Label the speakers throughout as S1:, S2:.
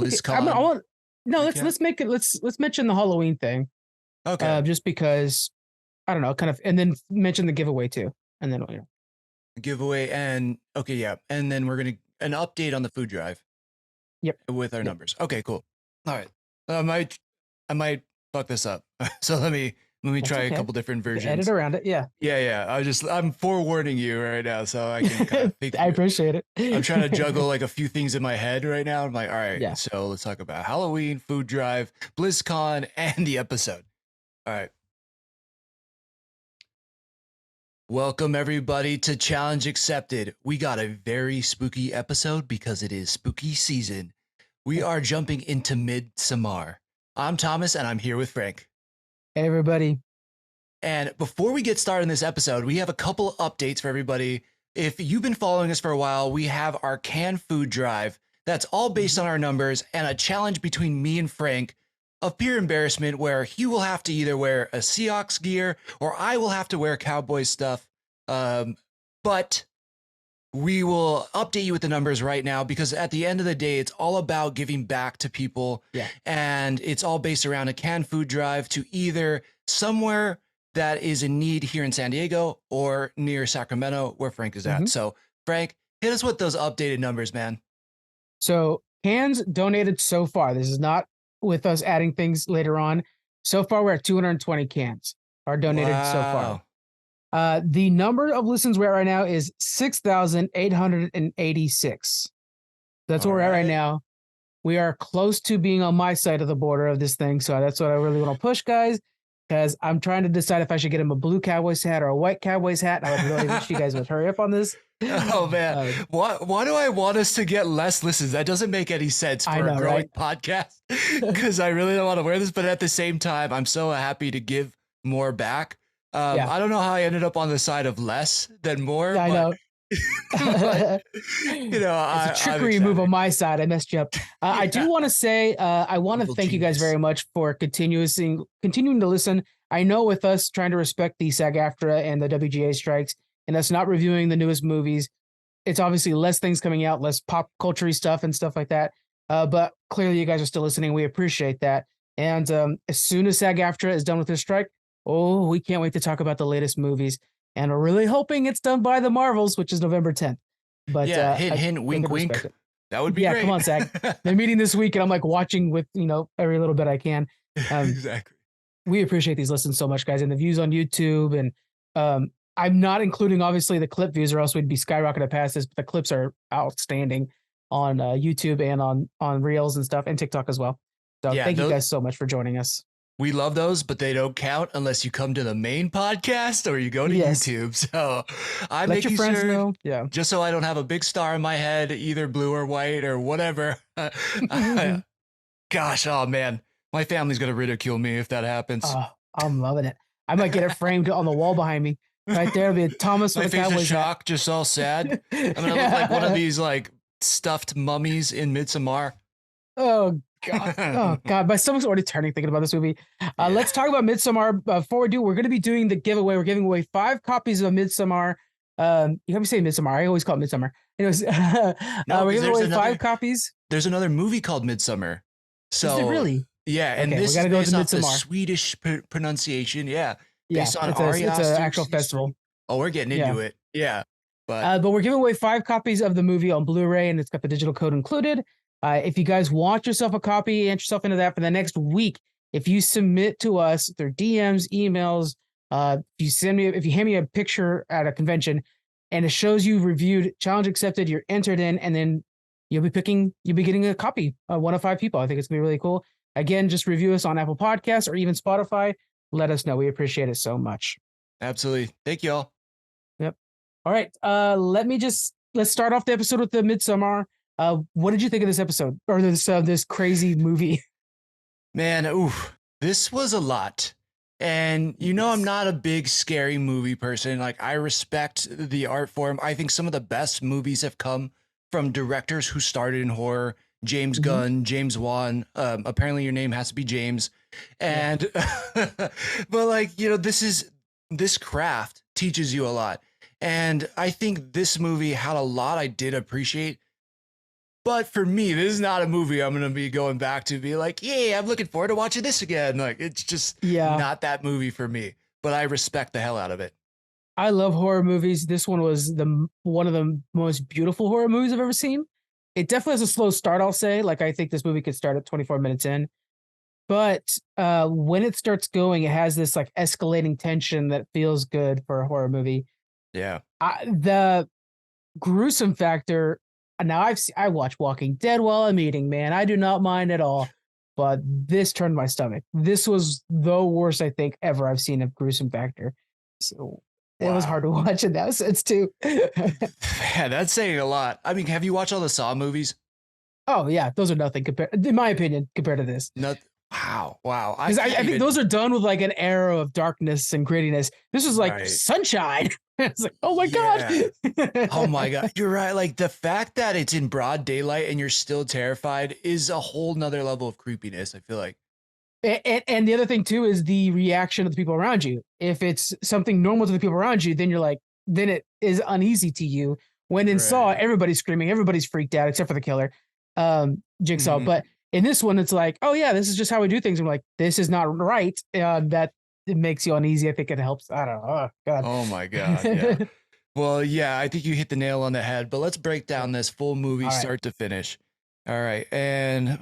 S1: BlizzCon.
S2: I want no.
S1: recap?
S2: Let's make it. Let's mention the Halloween thing.
S1: Okay.
S2: Just because I don't know, kind of, and then mention the giveaway too, and then
S1: Giveaway and okay, yeah, and then we're gonna an update on the food drive.
S2: Yep.
S1: With our
S2: Yep.
S1: numbers. Okay, cool. All right. I might fuck this up. So let me try a couple different versions.
S2: Edit around it. Yeah.
S1: Yeah. I'm forewarning you right now, so I can kind of think.
S2: I appreciate it.
S1: I'm trying to juggle like a few things in my head right now. I'm like, all right,
S2: Yeah.
S1: so let's talk about Halloween, food drive, BlizzCon, and the episode. All right. Welcome everybody to Challenge Accepted. We got a very spooky episode because it is spooky season. We are jumping into Midsommar. I'm Thomas and I'm here with Frank.
S2: Hey everybody.
S1: And before we get started in this episode, we have a couple updates for everybody. If you've been following us for a while, we have our canned food drive. That's all based on our numbers and a challenge between me and Frank of pure embarrassment where he will have to either wear a Seahawks gear or I will have to wear cowboy stuff. But we will update you with the numbers right now because at the end of the day, it's all about giving back to people.
S2: Yeah.
S1: And it's all based around a canned food drive to either somewhere that is in need here in San Diego or near Sacramento where Frank is at. So Frank, hit us with those updated numbers, man.
S2: So cans donated so far. This is not with us adding things later on. So far, we're at 220 cans are donated so far. The number of listens we're at right now is 6,886. That's where we're at right now. We are close to being on my side of the border of this thing. So that's what I really want to push, guys, because I'm trying to decide if I should get him a blue Cowboys hat or a white Cowboys hat. I would really wish you guys would hurry up on this.
S1: Oh, man. Why do I want us to get less listens? That doesn't make any sense for a growing podcast because I really don't want to wear this. But at the same time, I'm so happy to give more back. I don't know how I ended up on the side of less than more.
S2: I know.
S1: But, you know,
S2: it's a trickery move on my side. I messed you up. I do want to say, I want to thank you guys very much for continuing to listen. I know with us trying to respect the SAG-AFTRA and the WGA strikes and us not reviewing the newest movies, it's obviously less things coming out, less pop culture stuff and stuff like that. But clearly you guys are still listening. We appreciate that. And as soon as SAG-AFTRA is done with their strike, we can't wait to talk about the latest movies. And we're really hoping it's done by the Marvels, which is November 10th. But
S1: hint, wink, wink. That would be great.
S2: Yeah, come on, SAG. They're meeting this week, and I'm like watching with every little bit I can.
S1: Exactly.
S2: We appreciate these listens so much, guys, and the views on YouTube. And I'm not including obviously the clip views, or else we'd be skyrocketing past this. But the clips are outstanding on YouTube and on Reels and stuff, and TikTok as well. So thank you guys so much for joining us.
S1: We love those, but they don't count unless you come to the main podcast or you go to YouTube. So I'm making sure, just so I don't have a big star in my head, either blue or white or whatever. Gosh, oh man, my family's going to ridicule me if that happens.
S2: I'm loving it. I might get it framed on the wall behind me. Right there, be a Thomas
S1: with
S2: a
S1: face
S2: Cowboys
S1: of shock, just all sad. I'm going to look like one of these like stuffed mummies in Midsommar.
S2: Oh, God. Oh, God. My stomach's already turning thinking about this movie. Let's talk about Midsommar. Before we do, we're going to be doing the giveaway. We're giving away 5 copies of Midsommar. You have me say Midsommar. I always call it Midsommar. Anyways, we're giving away 5 copies.
S1: There's another movie called Midsommar. So,
S2: is it really?
S1: Yeah. And this is based off the Swedish pronunciation. Yeah. Based on Ari Aster.
S2: It's an actual festival.
S1: Oh, we're getting into it. Yeah.
S2: But we're giving away 5 copies of the movie on Blu-ray, and it's got the digital code included. If you guys want yourself a copy, enter yourself into that for the next week. If you submit to us through DMs, emails, if you hand me a picture at a convention and it shows you reviewed, challenge accepted, you're entered in, and then you'll be getting a copy of 1 of 5 people. I think it's gonna be really cool. Again, just review us on Apple Podcasts or even Spotify. Let us know. We appreciate it so much.
S1: Absolutely. Thank you all.
S2: Yep. All right. Let's start off the episode with the Midsommar. What did you think of this episode or this crazy movie?
S1: Man, this was a lot. And I'm not a big scary movie person. Like I respect the art form. I think some of the best movies have come from directors who started in horror. James Gunn, James Wan. Apparently your name has to be James. And but this craft teaches you a lot. And I think this movie had a lot I did appreciate. But for me, this is not a movie I'm going to be going back to be like, yeah, I'm looking forward to watching this again. Like, it's just not that movie for me, but I respect the hell out of it.
S2: I love horror movies. This one was one of the most beautiful horror movies I've ever seen. It definitely has a slow start, I'll say. Like, I think this movie could start at 24 minutes in. But when it starts going, it has this like escalating tension that feels good for a horror movie.
S1: Yeah.
S2: The gruesome factor. Now I watch Walking Dead while I'm eating, man. I do not mind at all. But this turned my stomach. This was the worst I think ever I've seen of gruesome factor. So it was hard to watch in that sense too.
S1: Yeah, that's saying a lot. I mean, have you watched all the Saw movies?
S2: Oh yeah, those are nothing compared, in my opinion, compared to this.
S1: Nothing. Wow.
S2: Because I think those are done with like an era of darkness and grittiness. This was like sunshine. It's like, oh my God.
S1: Oh my God. You're right. Like the fact that it's in broad daylight and you're still terrified is a whole nother level of creepiness, I feel like.
S2: And the other thing too is the reaction of the people around you. If it's something normal to the people around you, then you're like, then it is uneasy to you. When in Saw, everybody's screaming, everybody's freaked out except for the killer, Jigsaw. But in this one, it's like, oh yeah, this is just how we do things. I'm like, this is not right. That it makes you uneasy. I think it helps. I don't know. Oh God.
S1: Oh my God. Yeah. Well, yeah, I think you hit the nail on the head. But let's break down this full movie start to finish. All right, and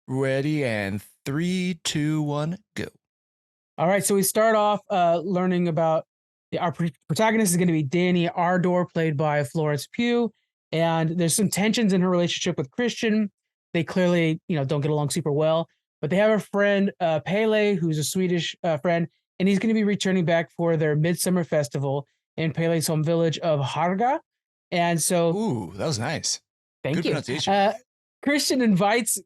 S1: ready, and 3, 2, 1, go.
S2: All right, so we start off learning about our protagonist is going to be Danny Ardor, played by Florence Pugh, and there's some tensions in her relationship with Christian. They clearly, don't get along super well, but they have a friend, Pele, who's a Swedish friend, and he's going to be returning back for their Midsommar festival in Pele's home village of Harga. And so,
S1: ooh, that was nice.
S2: Thank
S1: Good
S2: you.
S1: Pronunciation.
S2: Christian invites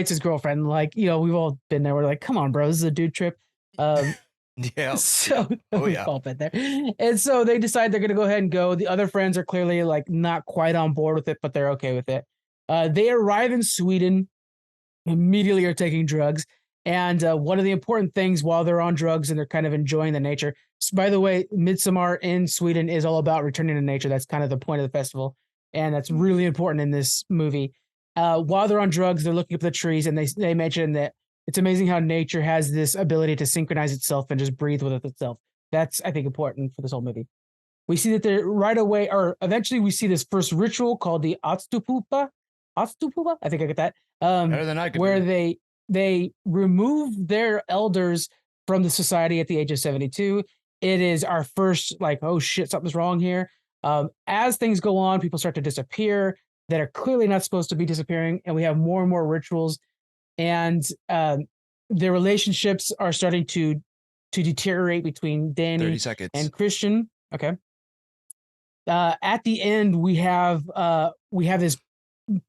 S2: his girlfriend. Like, we've all been there. We're like, come on, bro, this is a dude trip.
S1: Yeah.
S2: So
S1: we've
S2: all been there. And so they decide they're going to go ahead and go. The other friends are clearly like not quite on board with it, but they're okay with it. They arrive in Sweden, immediately are taking drugs. And one of the important things while they're on drugs and they're kind of enjoying the nature. By the way, Midsommar in Sweden is all about returning to nature. That's kind of the point of the festival. And that's really important in this movie. While they're on drugs, they're looking up the trees, and they mention that it's amazing how nature has this ability to synchronize itself and just breathe with itself. That's, I think, important for this whole movie. We see that they're right away, or eventually we see this first ritual called the Atstupupa. Atstupupa? I think I get that.
S1: Better than I could.
S2: Where they remove their elders from the society at the age of 72. It is our first, like, oh shit, something's wrong here. As things go on, people start to disappear that are clearly not supposed to be disappearing, and we have more and more rituals, and their relationships are starting to deteriorate between Danny
S1: 30 seconds.
S2: and Christian. Okay. At the end, we have this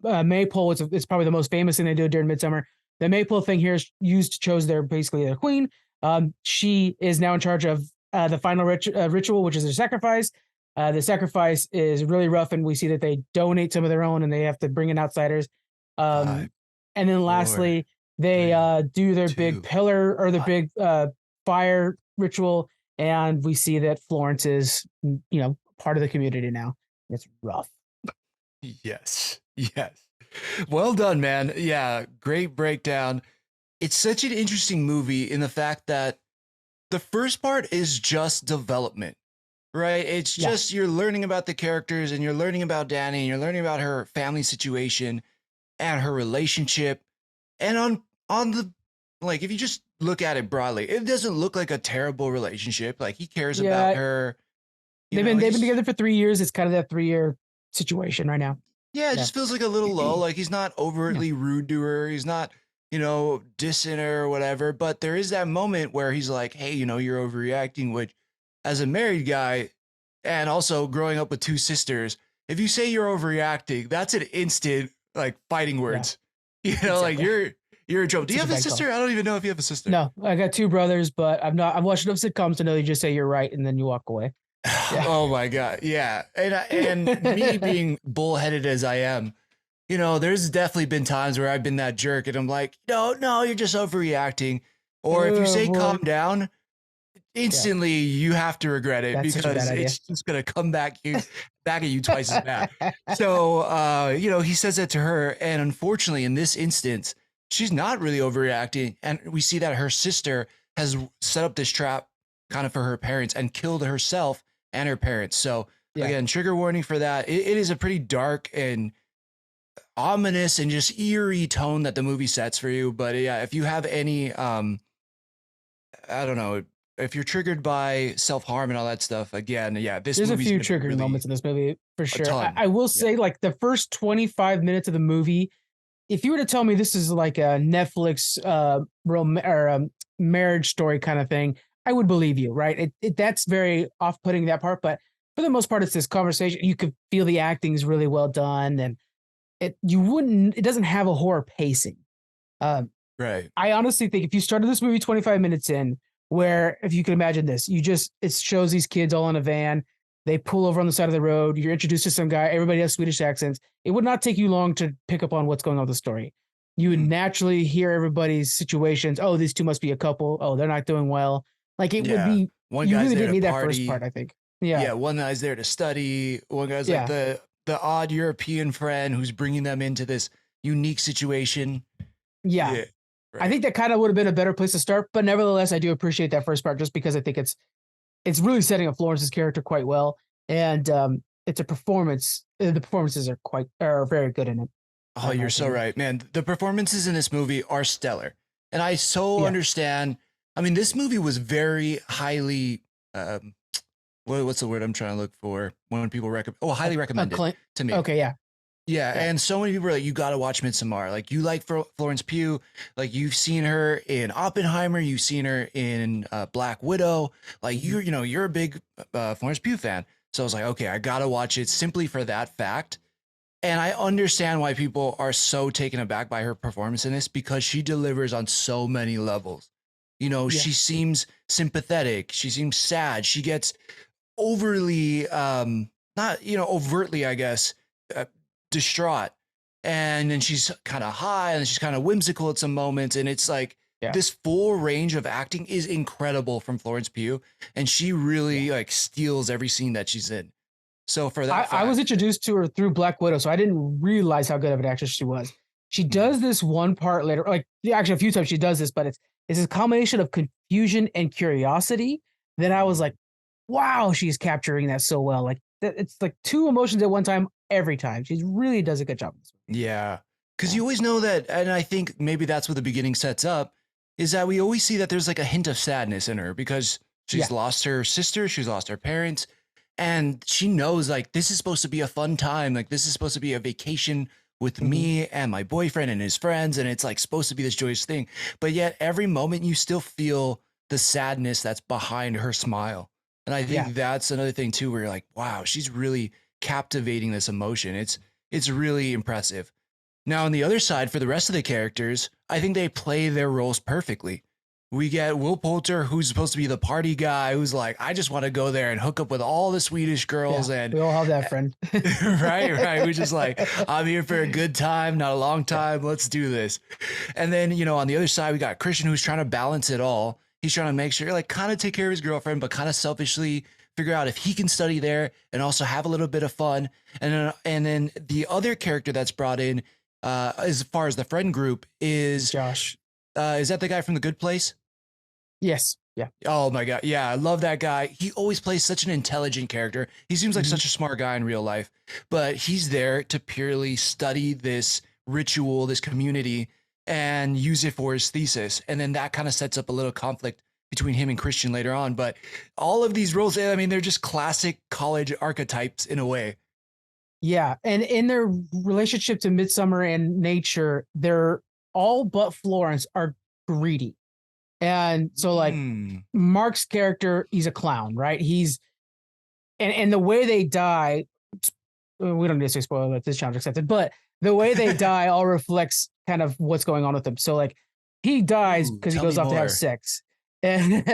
S2: maypole. It's probably the most famous thing they do during Midsommar. The maypole thing here is used to choose their queen. She is now in charge of the final ritual, which is their sacrifice. The sacrifice is really rough, and we see that they donate some of their own, and they have to bring in outsiders. And then lastly, they do their big pillar or their big fire ritual, and we see that Florence is, part of the community now. It's rough.
S1: Yes. Well done, man. Yeah, great breakdown. It's such an interesting movie in the fact that the first part is just development. Right. It's just you're learning about the characters, and you're learning about Danny, and you're learning about her family situation and her relationship. And on the, like, if you just look at it broadly, it doesn't look like a terrible relationship. Like, he cares about her.
S2: They've been together for 3 years. It's kind of that 3-year situation right now.
S1: Yeah, it just feels like a little low. Like, he's not overtly rude to her. He's not, dissing her or whatever. But there is that moment where he's like, hey, you're overreacting, which, as a married guy and also growing up with 2 sisters, if you say you're overreacting, that's an instant, like, fighting words. Like, you're a joke. Do you have a sister? I don't even know if you have a sister.
S2: No, I got 2 brothers, but I've watched enough sitcoms to know you just say you're right and then you walk away.
S1: Yeah. Oh my God. Yeah. And me being bullheaded as I am, there's definitely been times where I've been that jerk, and I'm like, no, you're just overreacting. Or if you say calm down, instantly you have to regret it
S2: That's such a
S1: because
S2: bad idea.
S1: it's just gonna come back at you twice as bad. So he says that to her, and unfortunately, in this instance, she's not really overreacting, and we see that her sister has set up this trap kind of for her parents and killed herself and her parents. So again, trigger warning for that. It is a pretty dark and ominous and just eerie tone that the movie sets for you. But yeah, if you have any I don't know, if you're triggered by self-harm and all that stuff, again,
S2: there's a few triggering
S1: really,
S2: moments in this movie for sure.
S1: ton.
S2: I will say, like, the first 25 minutes of the movie, if you were to tell me this is like a Netflix marriage story kind of thing, I would believe you, right? That's very off-putting, that part, but for the most part, it's this conversation. You could feel the acting is really well done, and it doesn't have a horror pacing.
S1: Right.
S2: I honestly think if you started this movie 25 minutes in, where, if you can imagine this, it shows these kids all in a van, they pull over on the side of the road, you're introduced to some guy, everybody has Swedish accents. It would not take you long to pick up on what's going on with the story. You would naturally hear everybody's situations. Oh, these two must be a couple. Oh, they're not doing well. Like, it would be,
S1: one
S2: you
S1: guy's
S2: really
S1: there
S2: didn't
S1: to
S2: need that
S1: party.
S2: first part, I think. Yeah.
S1: One guy's there to study. One guy's like the odd European friend who's bringing them into this unique situation.
S2: Yeah. Right. I think that kind of would have been a better place to start, but nevertheless, I do appreciate that first part just because I think it's really setting up Florence's character quite well, and it's a performance. The performances are very good in it.
S1: Oh, you're so right, man. The performances in this movie are stellar, and I understand. I mean, this movie was very highly. What's the word I'm trying to look for when people recommend? Oh, highly recommended to me.
S2: Okay, yeah.
S1: Yeah, and so many people are like, you got to watch Midsommar. Like, you like Florence Pugh. Like, you've seen her in Oppenheimer. You've seen her in Black Widow. Like, you're a big Florence Pugh fan. So I was like, okay, I got to watch it simply for that fact. And I understand why people are so taken aback by her performance in this, because she delivers on so many levels. She seems sympathetic. She seems sad. She gets overly, not, overtly, I guess, distraught, and then she's kind of high, and she's kind of whimsical at some moments, and it's like this full range of acting is incredible from Florence Pugh, and she really like steals every scene that she's in. So for that,
S2: I was introduced to her through Black Widow, so I didn't realize how good of an actress she was. She does this one part later, like actually a few times she does this, but it's a combination of confusion and curiosity that I was like, wow, she's capturing that so well. Like, it's like two emotions at one time every time. She really does a good job.
S1: Yeah, because you always know that, and I think maybe that's what the beginning sets up, is that we always see that there's like a hint of sadness in her because she's lost her sister, she's lost her parents, and she knows like this is supposed to be a fun time, like this is supposed to be a vacation with me and my boyfriend and his friends, and it's like supposed to be this joyous thing, but yet every moment you still feel the sadness that's behind her smile. And I think that's another thing too, where you're like, wow, she's really captivating this emotion. It's really impressive. Now, on the other side, for the rest of the characters, I think they play their roles perfectly. We get Will Poulter, who's supposed to be the party guy, who's like, I just want to go there and hook up with all the Swedish girls. And
S2: we all have that friend.
S1: right. We're just like, I'm here for a good time, not a long time. Let's do this. And then, on the other side, we got Christian, who's trying to balance it all. He's trying to make sure, like, kind of take care of his girlfriend, but kind of selfishly figure out if he can study there and also have a little bit of fun. And then the other character that's brought in, as far as the friend group, is
S2: Josh.
S1: Is that the guy from The Good Place?
S2: Yes. Yeah.
S1: Oh my God. Yeah. I love that guy. He always plays such an intelligent character. He seems like such a smart guy in real life, but he's there to purely study this ritual, this community, and use it for his thesis. And then that kind of sets up a little conflict between him and Christian later on. But all of these roles, I mean, they're just classic college archetypes in a way.
S2: Yeah. And in their relationship to Midsommar and nature, they're all but Florence are greedy. And so like Mark's character, he's a clown, right? He's and the way they die, we don't need to say spoiler that this challenge accepted, but the way they die all reflects kind of what's going on with them. So like he dies because he goes off to have sex. And,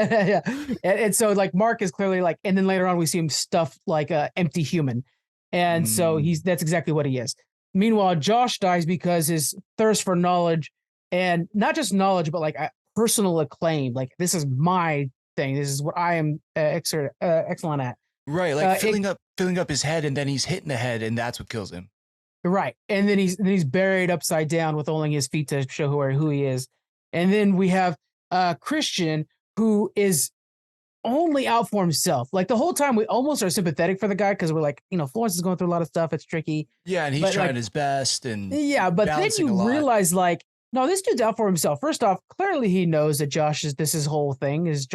S2: and so like Mark is clearly like, and then later on we see him stuffed like a empty human. And so that's exactly what he is. Meanwhile, Josh dies because his thirst for knowledge, and not just knowledge, but like personal acclaim. Like, this is my thing. This is what I am excellent at.
S1: Right, like filling up his head, and then he's hitting the head, and that's what kills him.
S2: Right. And then he's buried upside down with only his feet to show who he is. And then we have Christian, who is only out for himself. Like the whole time we almost are sympathetic for the guy because we're like, Florence is going through a lot of stuff. It's tricky.
S1: Yeah, and he's trying his best and
S2: yeah, but then you realize like, no, this dude's out for himself. First off, clearly he knows that his whole thing is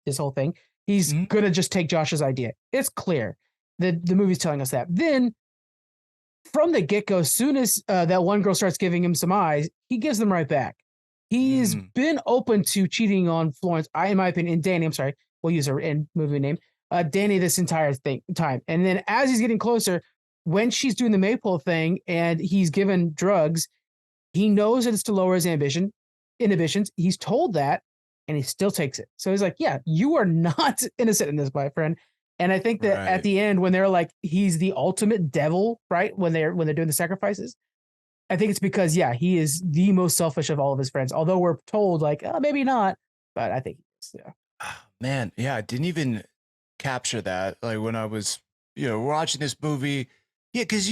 S2: his whole thing. He's gonna just take Josh's idea. It's clear. The movie's telling us that. Then from the get-go, as soon as that one girl starts giving him some eyes, he gives them right back. He's been open to cheating on Florence, in my opinion, Danny, I'm sorry, we'll use her in movie name, Danny this entire time. And then as he's getting closer, when she's doing the maypole thing and he's given drugs, he knows that it's to lower his inhibitions. He's told that, and he still takes it. So he's like, yeah, you are not innocent in this, my friend. And I think that at the end, when they're like, he's the ultimate devil, right? When they're doing the sacrifices, I think it's because, he is the most selfish of all of his friends. Although we're told like, maybe not, but I think he is. Yeah.
S1: Man, yeah, I didn't even capture that. Like when I was, watching this movie. Yeah, because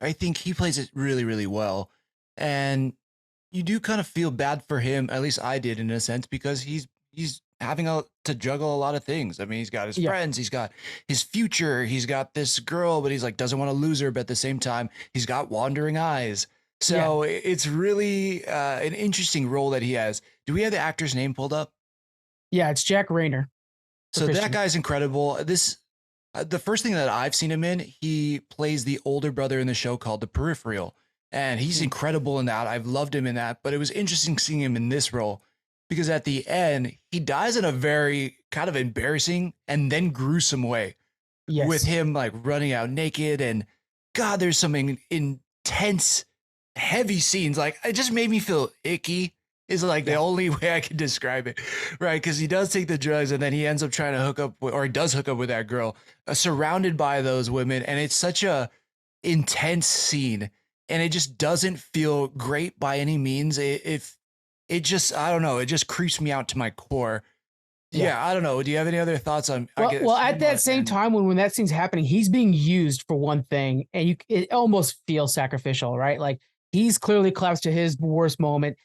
S1: I think he plays it really, really well. And you do kind of feel bad for him. At least I did in a sense, because he's having to juggle a lot of things. I mean, he's got his friends, he's got his future, he's got this girl, but he's like, doesn't want to lose her. But at the same time, he's got wandering eyes. So it's really an interesting role that he has. Do we have the actor's name pulled up?
S2: Yeah, it's Jack Rayner.
S1: So that guy's incredible. The first thing that I've seen him in, he plays the older brother in the show called The Peripheral. And he's incredible in that. I've loved him in that. But it was interesting seeing him in this role, because at the end, he dies in a very kind of embarrassing and then gruesome way. Yes. With him like running out naked. And God, there's some intense, heavy scenes. Like, it just made me feel icky, is like the only way I can describe it. Right. Because he does take the drugs, and then he ends up trying to hook up with that girl, surrounded by those women. And it's such a intense scene. And it just doesn't feel great by any means. It just, I don't know, it just creeps me out to my core. Yeah, I don't know. Do you have any other thoughts on?
S2: Well, at that same time, when that scene's happening, he's being used for one thing, and it almost feels sacrificial, right? Like he's clearly collapsed to his worst moment.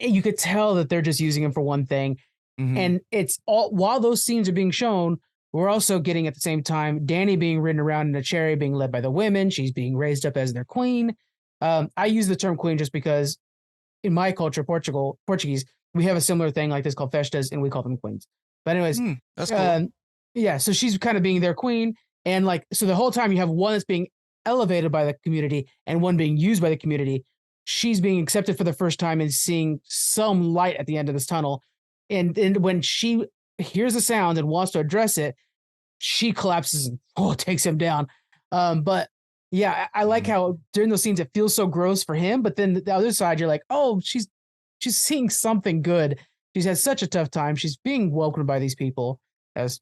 S2: You could tell that they're just using him for one thing, and it's all while those scenes are being shown. We're also getting at the same time Danny being ridden around in a chariot, being led by the women. She's being raised up as their queen. I use the term queen just because in my culture, Portuguese, we have a similar thing like this called festas, and we call them queens. But anyways,
S1: that's cool.
S2: So she's kind of being their queen. And like, so the whole time you have one that's being elevated by the community and one being used by the community. She's being accepted for the first time and seeing some light at the end of this tunnel. And when she hears the sound and wants to address it, she collapses and takes him down. But yeah, I like how during those scenes it feels so gross for him, but then the other side you're like, oh, she's seeing something good. She's had such a tough time. She's being welcomed by these people, as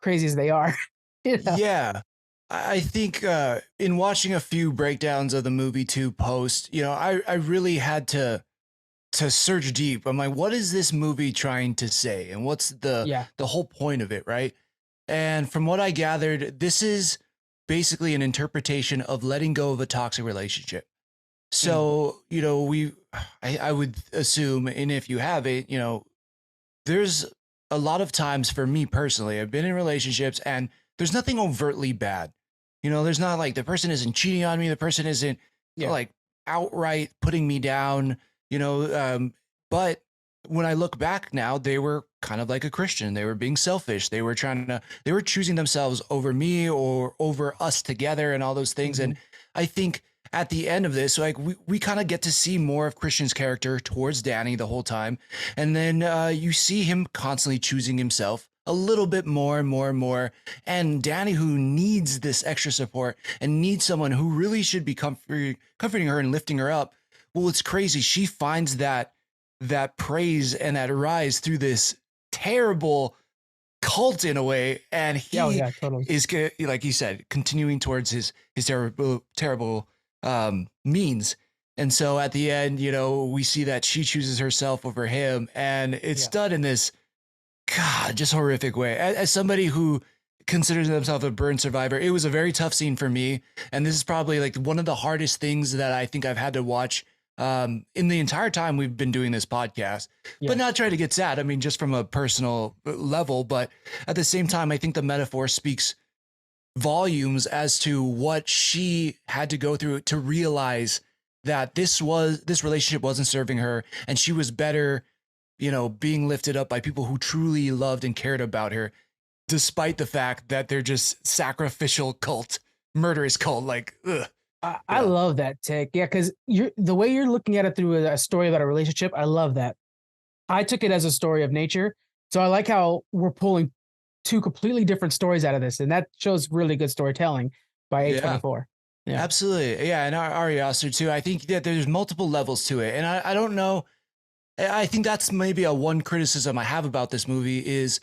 S2: crazy as they are.
S1: Yeah, I think in watching a few breakdowns of the movie too post, I really had to search deep. I'm like, what is this movie trying to say, and what's the whole point of it, right? And from what I gathered, this is basically an interpretation of letting go of a toxic relationship. So, I would assume, and if you have it, there's a lot of times for me personally, I've been in relationships and there's nothing overtly bad. There's not like the person isn't cheating on me. The person isn't like outright putting me down, but when I look back now, they were kind of like a Christian. They were being selfish. They were choosing themselves over me or over us together and all those things. And I think at the end of this, like we kind of get to see more of Christian's character towards Danny the whole time. And then you see him constantly choosing himself a little bit more and more and more. And Danny, who needs this extra support and needs someone who really should be comforting her and lifting her up. Well, it's crazy. She finds that praise and that rise through this terrible cult in a way, and he totally is, like you said, continuing towards his terrible means. And so at the end, we see that she chooses herself over him, and it's done in this God, just horrific way. As somebody who considers themselves a burn survivor, it was a very tough scene for me. And this is probably like one of the hardest things that I think I've had to watch in the entire time we've been doing this podcast, but not try to get sad. I mean, just from a personal level, but at the same time, I think the metaphor speaks volumes as to what she had to go through to realize that this relationship wasn't serving her, and she was better, being lifted up by people who truly loved and cared about her, despite the fact that they're just sacrificial cult, murderous cult. Like, ugh.
S2: I love that take. Yeah, because the way you're looking at it through a story about a relationship, I love that. I took it as a story of nature. So I like how we're pulling two completely different stories out of this. And that shows really good storytelling by A24.
S1: Yeah. Absolutely. Yeah. And Ari Aster too. I think that there's multiple levels to it. And I don't know. I think that's maybe a one criticism I have about this movie is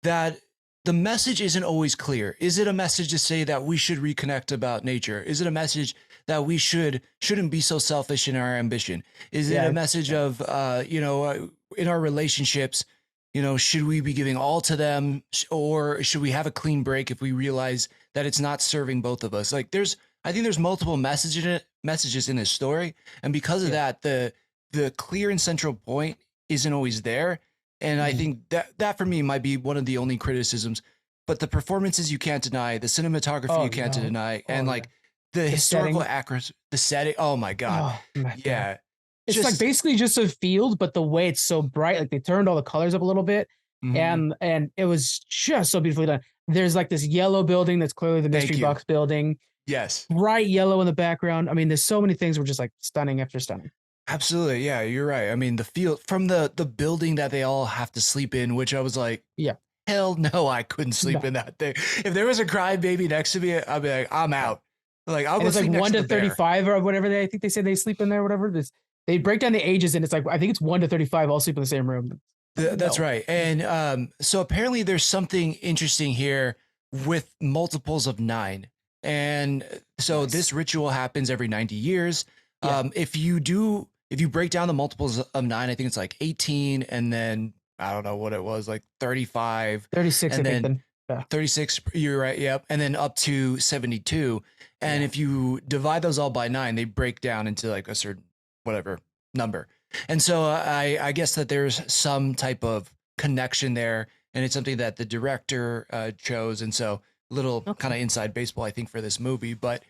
S1: that the message isn't always clear. Is it a message to say that we should reconnect about nature? Is it a message that we shouldn't be so selfish in our ambition? Is it a message of, in our relationships, should we be giving all to them, or should we have a clean break if we realize that it's not serving both of us? Like I think there's multiple messages in this story. And because of that, the clear and central point isn't always there. And I think that for me might be one of the only criticisms, but the performances you can't deny, the cinematography you can't deny, and like the historical accuracy, the setting. Oh my God. Yeah.
S2: It's like basically just a field, but the way it's so bright, like they turned all the colors up a little bit, and it was just so beautifully done. There's like this yellow building that's clearly the mystery box building.
S1: Yes.
S2: Bright yellow in the background. I mean, there's so many things were just like stunning after stunning.
S1: Absolutely. Yeah, you're right. I mean, the field from the building that they all have to sleep in, which I was like, hell no, I couldn't sleep in that thing. If there was a crying baby next to me, I'd be like, I'm out. Like I'll go
S2: it's
S1: sleep
S2: like
S1: next
S2: 1
S1: to
S2: to 35 or whatever I think they say they sleep in there, whatever. They break down the ages, and it's like I think it's 1 to 35 all sleep in the same room.
S1: That's right. And so apparently there's something interesting here with multiples of 9. And so this ritual happens every 90 years. If you break down the multiples of 9, I think it's like 18, and then I don't know what it was, like 35,
S2: 36,
S1: and
S2: I
S1: then
S2: think.
S1: 36. You're right. Yep. And then up to 72. And if you divide those all by 9, they break down into like a certain whatever number. And so I guess that there's some type of connection there, and it's something that the director chose. And so little kind of inside baseball, I think, for this movie, but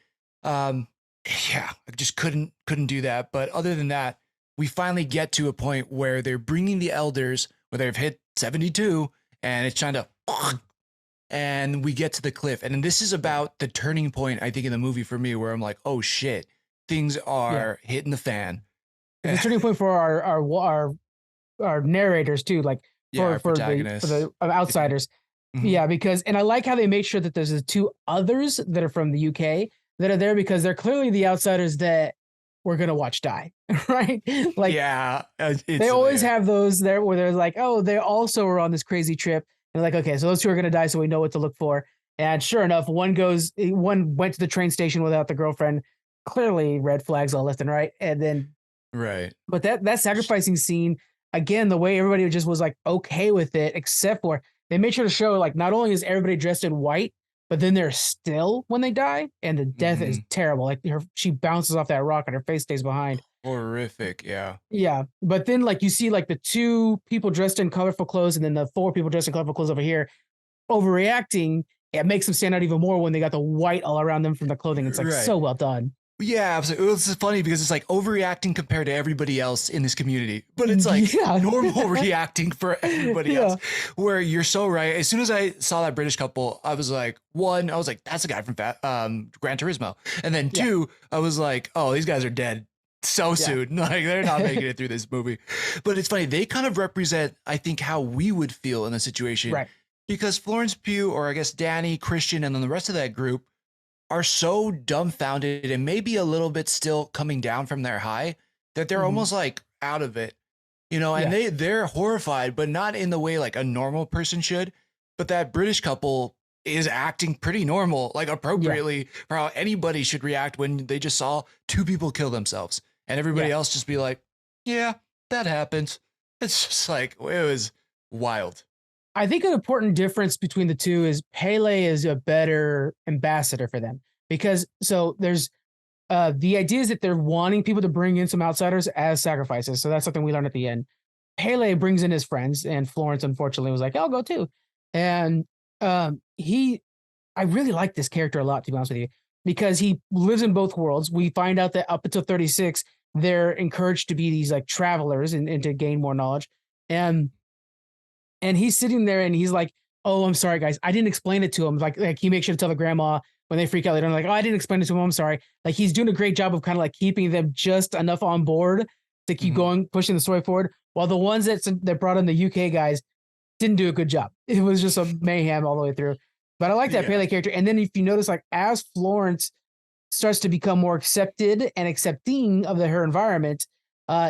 S1: yeah, I just couldn't do that. But other than that, we finally get to a point where they're bringing the elders, where they've hit 72, and it's trying to, and we get to the cliff. And this is about the turning point, I think, in the movie for me, where I'm like, oh shit, things are hitting the fan.
S2: The turning point for our narrators too, like for the outsiders. Yeah, because I like how they made sure that there's the 2 others that are from the UK that are there, because they're clearly the outsiders that we're gonna watch die, right? Like, they always have those there where they're like, oh, they also were on this crazy trip, and like, okay, so those 2 are gonna die, so we know what to look for. And sure enough, one went to the train station without the girlfriend. Clearly, red flags all left and right, and then But that sacrificing scene again, the way everybody just was like okay with it, except for they made sure to show like not only is everybody dressed in white, but then they're still when they die, and the death is terrible. Like she bounces off that rock and her face stays behind.
S1: Horrific, yeah.
S2: Yeah, but then like you see like the 2 people dressed in colorful clothes, and then the 4 people dressed in colorful clothes over here overreacting. It makes them stand out even more when they got the white all around them from the clothing. It's like so well done.
S1: Yeah, absolutely. It was funny because it's like overreacting compared to everybody else in this community, but it's like normal reacting for everybody else. Where you're so right. As soon as I saw that British couple, I was like, that's a guy from Gran Turismo, and then 2, I was like, oh, these guys are dead so soon. Like they're not making it through this movie. But it's funny. They kind of represent, I think, how we would feel in a situation,
S2: right?
S1: Because Florence Pugh, or I guess Danny, Christian, and then the rest of that group are so dumbfounded and maybe a little bit still coming down from their high that they're almost like out of it, and they're horrified, but not in the way like a normal person should. But that British couple is acting pretty normal, like appropriately for how anybody should react when they just saw 2 people kill themselves, and everybody else just be like, yeah, that happens. It's just like, it was wild.
S2: I think an important difference between the two is Pele is a better ambassador for them because so there's the idea is that they're wanting people to bring in some outsiders as sacrifices. So that's something we learned at the end. Pele brings in his friends, and Florence unfortunately was like, "I'll go too." And he, I really like this character a lot, to be honest with you, because he lives in both worlds. We find out that up until 36, they're encouraged to be these like travelers and to gain more knowledge. And he's sitting there and he's like, "Oh, I'm sorry, guys. I didn't explain it to him." Like he makes sure to tell the grandma when they freak out later on, like, "Oh, I didn't explain it to him. I'm sorry." Like he's doing a great job of kind of like keeping them just enough on board to keep going, pushing the story forward. While the ones that brought in the UK guys didn't do a good job. It was just a mayhem all the way through. But I like that Pele character. And then if you notice, like as Florence starts to become more accepted and accepting of her environment,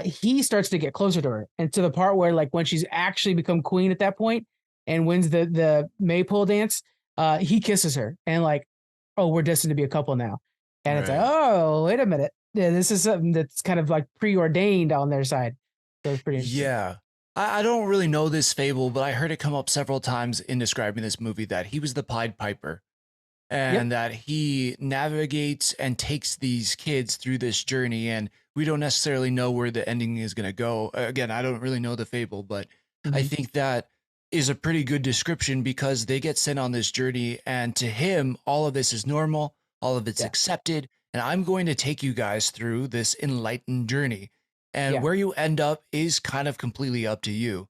S2: he starts to get closer to her, and to the part where like when she's actually become queen at that point and wins the maypole dance, he kisses her and like, oh, we're destined to be a couple now. And it's like, oh, wait a minute, yeah, this is something that's kind of like preordained on their side. So it's pretty interesting.
S1: Yeah. I don't really know this fable, but I heard it come up several times in describing this movie that he was the Pied Piper and that he navigates and takes these kids through this journey. And we don't necessarily know where the ending is going to go. Again, I don't really know the fable, but I think that is a pretty good description because they get sent on this journey. And to him, all of this is normal, all of it's accepted. And I'm going to take you guys through this enlightened journey. And where you end up is kind of completely up to you.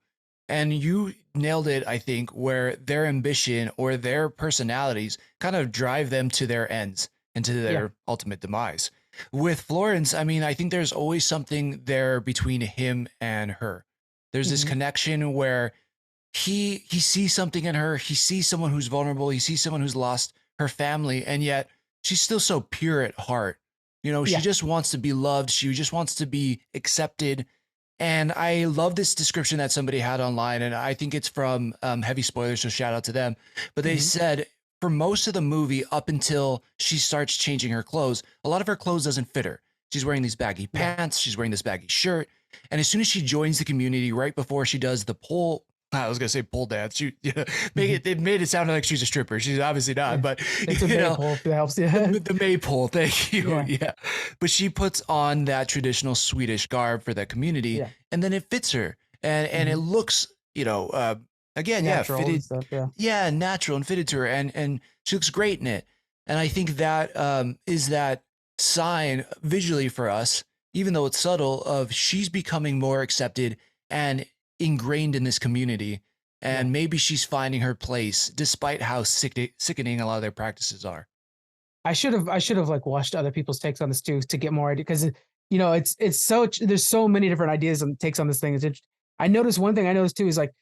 S1: And you nailed it, I think, where their ambition or their personalities kind of drive them to their ends and to their ultimate demise. With Florence, I mean, I think there's always something there between him and her. There's this connection where he sees something in her. He sees someone who's vulnerable. He sees someone who's lost her family. And yet she's still so pure at heart. You know, she just wants to be loved. She just wants to be accepted. And I love this description that somebody had online. And I think it's from Heavy Spoilers, so shout out to them. But they said for most of the movie, up until she starts changing her clothes, a lot of her clothes doesn't fit her. She's wearing these baggy pants. She's wearing this baggy shirt. And as soon as she joins the community, right before she does the pole, I was gonna say pole dance. It made it sound like she's a stripper. She's obviously not, but
S2: it's a maypole. It helps.
S1: The maypole. Thank you. Yeah. But she puts on that traditional Swedish garb for that community, and then it fits her, and it looks, again,
S2: natural
S1: fitted.
S2: Stuff,
S1: natural and fitted to her, and she looks great in it. And I think that is that sign visually for us, even though it's subtle, of she's becoming more accepted and ingrained in this community, and maybe she's finding her place despite how sickening a lot of their practices are.
S2: I should have like watched other people's takes on this too to get more idea, because it's so there's so many different ideas and takes on this thing. I noticed one thing I noticed too is like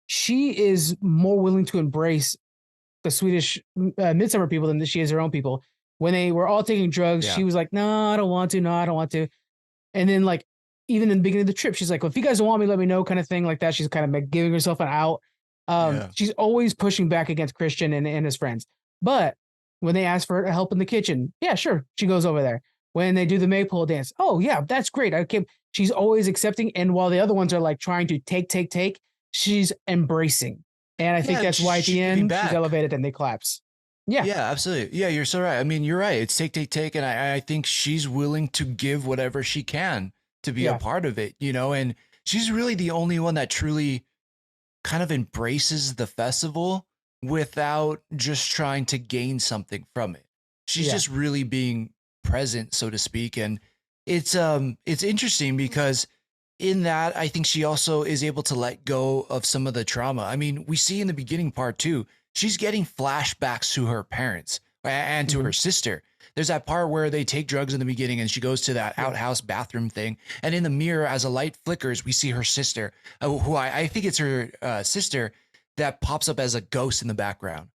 S2: she is more willing to embrace the Swedish Midsommar people than she is her own people. When they were all taking drugs, she was like, "No, I don't want to. No, I don't want to." And then like even in the beginning of the trip, she's like, well, if you guys don't want me, let me know, kind of thing like that. She's kind of like giving herself an out. She's always pushing back against Christian and his friends. But when they ask for help in the kitchen, yeah, sure. She goes over there. When they do the maypole dance, oh yeah, that's great. She's always accepting. And while the other ones are like trying to take, she's embracing. And I think that's why at the end she's elevated and they collapse. Yeah.
S1: Yeah, absolutely. Yeah, you're so right. I mean, you're right. It's take. And I think she's willing to give whatever she can to be a part of it, and she's really the only one that truly kind of embraces the festival without just trying to gain something from it. She's just really being present, so to speak. And it's interesting because in that, I think she also is able to let go of some of the trauma. I mean, we see in the beginning part too, she's getting flashbacks to her parents and to her sister. There's that part where they take drugs in the beginning and she goes to that outhouse bathroom thing. And in the mirror, as a light flickers, we see her sister, who I think it's her sister that pops up as a ghost in the background.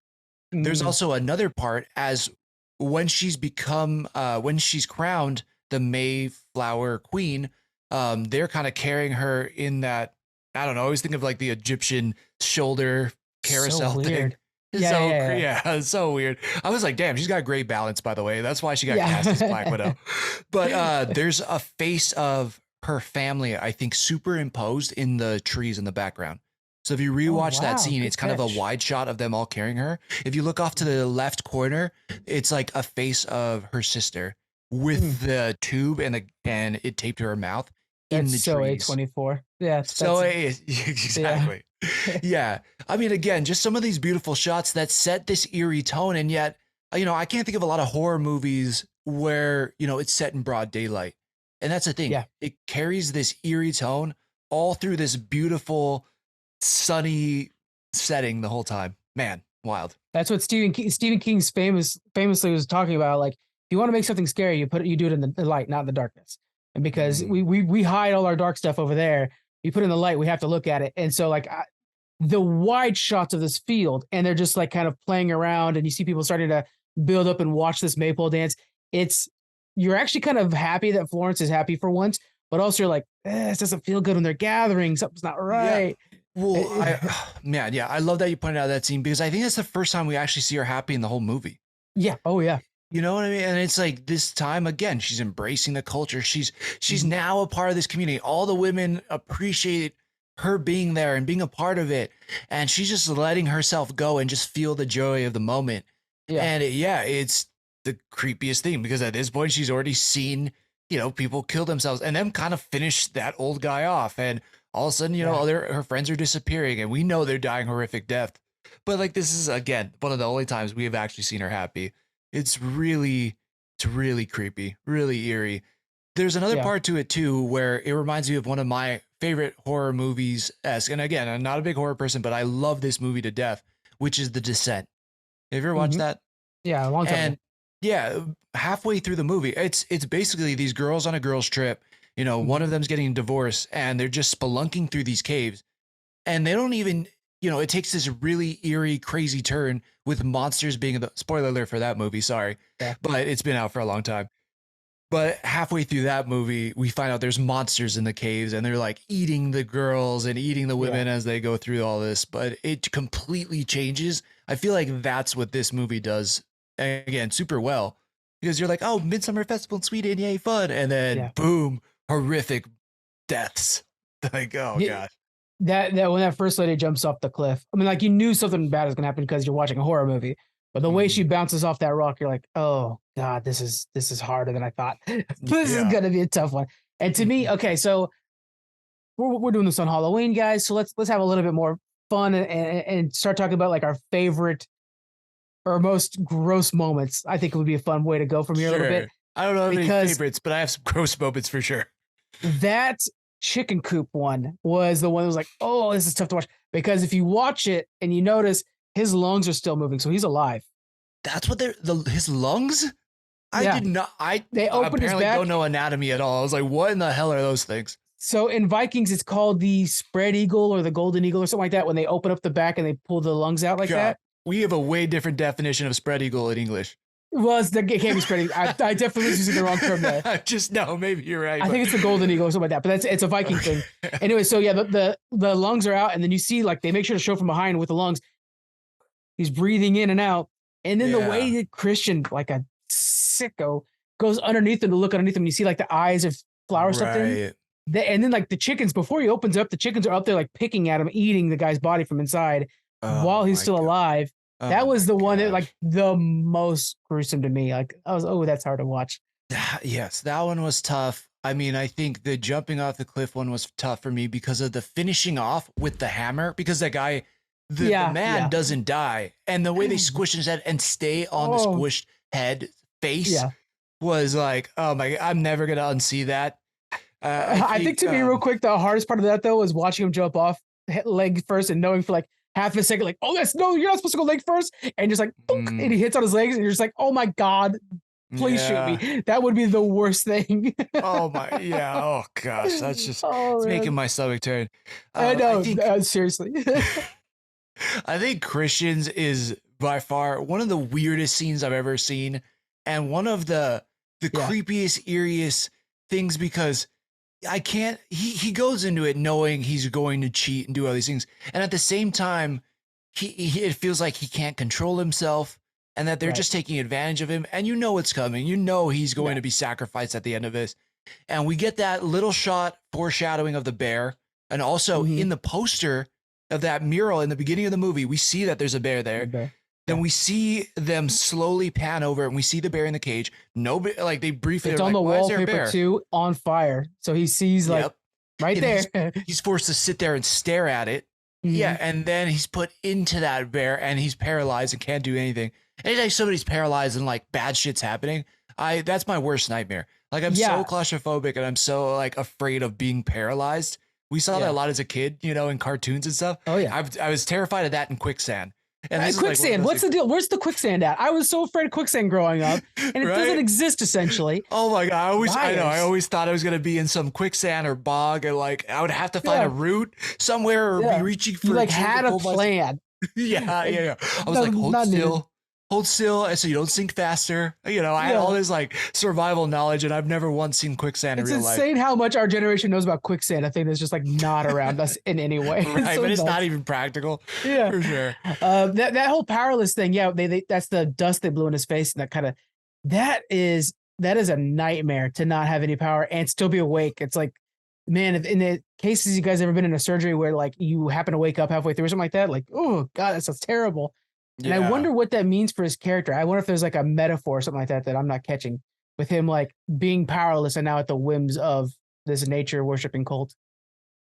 S1: There's also another part as when she's when she's crowned the Mayflower Queen, they're kind of carrying her in that, I don't know, I always think of like the Egyptian shoulder carousel thing. It's so weird. I was like, damn, she's got great balance, by the way. That's why she got cast as Black Widow. But there's a face of her family, I think, superimposed in the trees in the background. So if you
S2: Oh
S1: rewatch that
S2: wow,
S1: scene,
S2: good
S1: it's kind of a
S2: catch.
S1: wide shot of them all carrying her. If you look off to the left corner, it's like a face of her sister
S2: Mm,
S1: with the tube and it taped to her mouth in
S2: that's
S1: the
S2: so
S1: trees.
S2: A24. Yeah,
S1: So
S2: that's yeah.
S1: exactly. Yeah. I mean, again, just some of these beautiful shots that set this eerie tone. And yet, I can't think of a lot of horror movies where, it's set in broad daylight. And that's the thing.
S2: Yeah.
S1: It carries this eerie tone all through this beautiful, sunny setting the whole time. Man, wild.
S2: That's what Stephen King's famously was talking about. Like, if you want to make something scary, you do it in the light, not in the darkness. And because
S1: Mm,
S2: we hide all our dark stuff over there, you put it in the light, we have to look at it. And so like the wide shots of this field, and they're just like kind of playing around, and you see people starting to build up and watch this maypole dance. It's You're actually kind of happy that Florence is happy for once, but also you're like, this doesn't feel good when they're gathering. Something's not
S1: yeah.
S2: right.
S1: Well, man, yeah, I love that you pointed out that scene because I think that's the first time we actually see her happy in the whole movie.
S2: Yeah. Oh yeah.
S1: You know what I mean? And it's like this time again, she's embracing the culture. She's
S2: Mhm.
S1: now a part of this community. All the women appreciate her being there and being a part of it. And she's just letting herself go and just feel the joy of the moment.
S2: Yeah.
S1: And it's the creepiest thing because at this point she's already seen, people kill themselves and them kind of finish that old guy off. And all of a sudden,
S2: Yeah.
S1: her friends are disappearing and we know they're dying horrific death. But like this is again one of the only times we have actually seen her happy. It's really creepy, really eerie. There's another
S2: Yeah.
S1: part to it too, where it reminds me of one of my favorite horror movies. And again, I'm not a big horror person, but I love this movie to death, which is The Descent. Have you ever watched
S2: Mhm.
S1: that?
S2: Yeah. A long time ago.
S1: And yeah, halfway through the movie, it's basically these girls on a girls' trip. One
S2: Mhm.
S1: of them's getting divorced, and they're just spelunking through these caves, and they don't even it takes this really eerie crazy turn with monsters being the spoiler alert for that movie, sorry,
S2: Yeah.
S1: but it's been out for a long time. But halfway through that movie we find out there's monsters in the caves and they're like eating the girls and eating the
S2: Yeah.
S1: women as they go through all this, but it completely changes. I feel like that's what this movie does again super well because you're like, oh, Midsummer Festival in Sweden, yay, fun, and then
S2: Yeah.
S1: boom, horrific deaths. Like, oh
S2: Yeah.
S1: god.
S2: That when that first lady jumps off the cliff, I mean, like you knew something bad was gonna happen because you're watching a horror movie. But the way she
S1: Mhm.
S2: bounces off that rock, you're like, oh god, this is harder than I thought. This is
S1: Yeah.
S2: gonna be a tough one. And to me,
S1: Mhm.
S2: okay, so we're doing this on Halloween, guys. So let's have a little bit more fun and start talking about like our favorite or most gross moments. I think it would be a fun way to go from here a little bit
S1: Sure. I don't know of any
S2: because
S1: favorites, but I have some gross moments for sure.
S2: that chicken coop one was the one that was like, oh, this is tough to watch. Because if you watch it and you notice his lungs are still moving, so he's alive.
S1: That's what his lungs? I
S2: Yeah.
S1: did not. I
S2: They open his
S1: apparently
S2: back.
S1: don't know anatomy at all. I was like, what in the hell are those things?
S2: So in Vikings, it's called the spread eagle or the golden eagle or something like that. When they open up the back and they pull the lungs out like
S1: God,
S2: that.
S1: we have a way different definition of spread eagle in English.
S2: Well, it can't be spread eagle. I definitely was using the wrong term there.
S1: Just no, maybe you're right.
S2: I think it's the golden eagle or something like that, but it's a Viking thing. Anyway, so yeah, the lungs are out, and then you see like they make sure to show from behind with the lungs. He's breathing in and out, and then the way
S1: Yeah.
S2: that Christian, like a sicko, goes underneath him to look underneath him. You see like the eyes of flower stuff in.
S1: Right.
S2: And then like the chickens, before he opens up, the chickens are up there like picking at him, eating the guy's body from inside
S1: Oh
S2: while he's
S1: my
S2: still
S1: God.
S2: alive.
S1: Oh
S2: That was
S1: my
S2: the one that
S1: gosh.
S2: like the most gruesome to me. Like I was, oh, that's hard to watch.
S1: Yes, that one was tough. I mean, I think the jumping off the cliff one was tough for me because of the finishing off with the hammer. Because that guy, the man
S2: Yeah.
S1: doesn't die, and the way they squish his head and stay on the
S2: Oh.
S1: squished head face
S2: Yeah.
S1: was like, oh my! I'm never gonna unsee that.
S2: I think to me, real quick, the hardest part of that though was watching him jump off leg first and knowing for like half a second, like, oh, no, you're not supposed to go leg first, and just like, thunk, and he hits on his legs, and you're just like, oh my god, please shoot me. That would be the worst thing.
S1: Oh my, yeah. Oh gosh, that's just it's making my stomach turn.
S2: I know.
S1: I think
S2: Seriously.
S1: I think Christians is by far one of the weirdest scenes I've ever seen, and one of the creepiest, eeriest things because I can't. He goes into it knowing he's going to cheat and do all these things, and at the same time, he it feels like he can't control himself, and that they're
S2: Right.
S1: just taking advantage of him. And you know it's coming. You know he's going to be sacrificed at the end of this, and we get that little shot foreshadowing of the bear, and also
S2: Mhm.
S1: in the poster of that mural in the beginning of the movie, we see that there's a bear there.
S2: Okay.
S1: Then
S2: Yeah.
S1: we see them slowly pan over and we see the bear in the cage. Nobody, like, they briefly,
S2: It's
S1: are
S2: on
S1: like,
S2: the
S1: "Why is there a
S2: wallpaper
S1: bear?"
S2: too, on fire. So he sees like
S1: Yep.
S2: right
S1: And
S2: there.
S1: he's forced to sit there and stare at it.
S2: Mhm.
S1: Yeah, and then he's put into that bear and he's paralyzed and can't do anything. Anytime somebody's paralyzed and like bad shit's happening, that's my worst nightmare. Like, I'm
S2: Yeah.
S1: so claustrophobic and I'm so like afraid of being paralyzed. We saw that
S2: Yeah.
S1: a lot as a kid, you know, in cartoons and stuff.
S2: Oh yeah.
S1: I was terrified of that in quicksand. And this is like one of
S2: Quicksand.
S1: those,
S2: What's
S1: like,
S2: the deal? Where's the quicksand at? I was so afraid of quicksand growing up, and it doesn't
S1: right?
S2: exist essentially.
S1: Oh my god! I know. I
S2: Liars.
S1: always thought I was gonna be in some quicksand or bog, and like I would have to find
S2: Yeah.
S1: a route somewhere or
S2: Yeah.
S1: be reaching for.
S2: You like
S1: tree to
S2: had a
S1: pull myself-
S2: plan.
S1: Yeah. I was
S2: No,
S1: like,
S2: not needed.
S1: hold still, and so you don't sink faster. You know, I had
S2: Yeah.
S1: all this like survival knowledge, and I've never once seen quicksand in
S2: It's
S1: real
S2: insane how much our generation knows about quicksand. I think that's just like not around us in any way.
S1: life. Right,
S2: so
S1: but it's
S2: nuts.
S1: not even practical.
S2: Yeah.
S1: For sure.
S2: That whole powerless thing. Yeah, they that's the dust they blew in his face, and that is a nightmare to not have any power and still be awake. It's like, man, if in the cases you guys ever been in a surgery where like you happen to wake up halfway through or something like that, like, oh god, that sounds terrible. And I wonder what that means for his character. I wonder if there's like a metaphor or something like that that I'm not catching with him, like being powerless and now at the whims of this nature worshiping cult.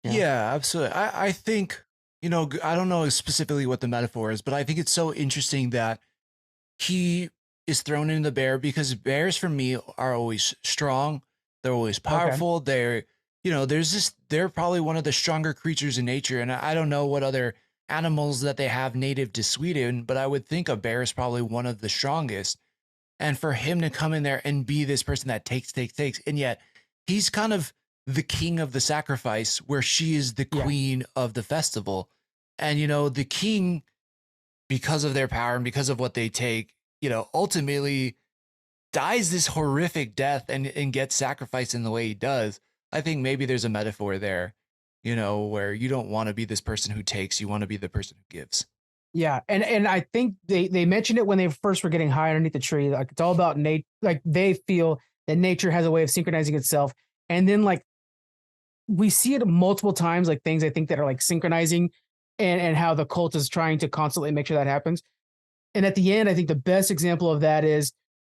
S1: Yeah, absolutely. I think, you know, I don't know specifically what the metaphor is, but I think it's so interesting that he is thrown into the bear because bears for me are always strong. They're always powerful. They're, you know, they're probably one of the stronger creatures in nature. And I don't know what other animals that they have native to Sweden, but I would think a bear is probably one of the strongest. And for him to come in there and be this person that takes, and yet he's kind of the king of the sacrifice where she is the queen of the festival. And, you know, the king, because of their power and because of what they take, you know, ultimately dies this horrific death and gets sacrificed in the way he does. I think maybe there's a metaphor there, you know, where you don't want to be this person who takes, you want to be the person who gives.
S2: Yeah, and I think they mentioned it when they first were getting high underneath the tree. Like it's all about nature. Like they feel that nature has a way of synchronizing itself, and then like we see it multiple times. Like things I think that are like synchronizing, and how the cult is trying to constantly make sure that happens. And at the end, I think the best example of that is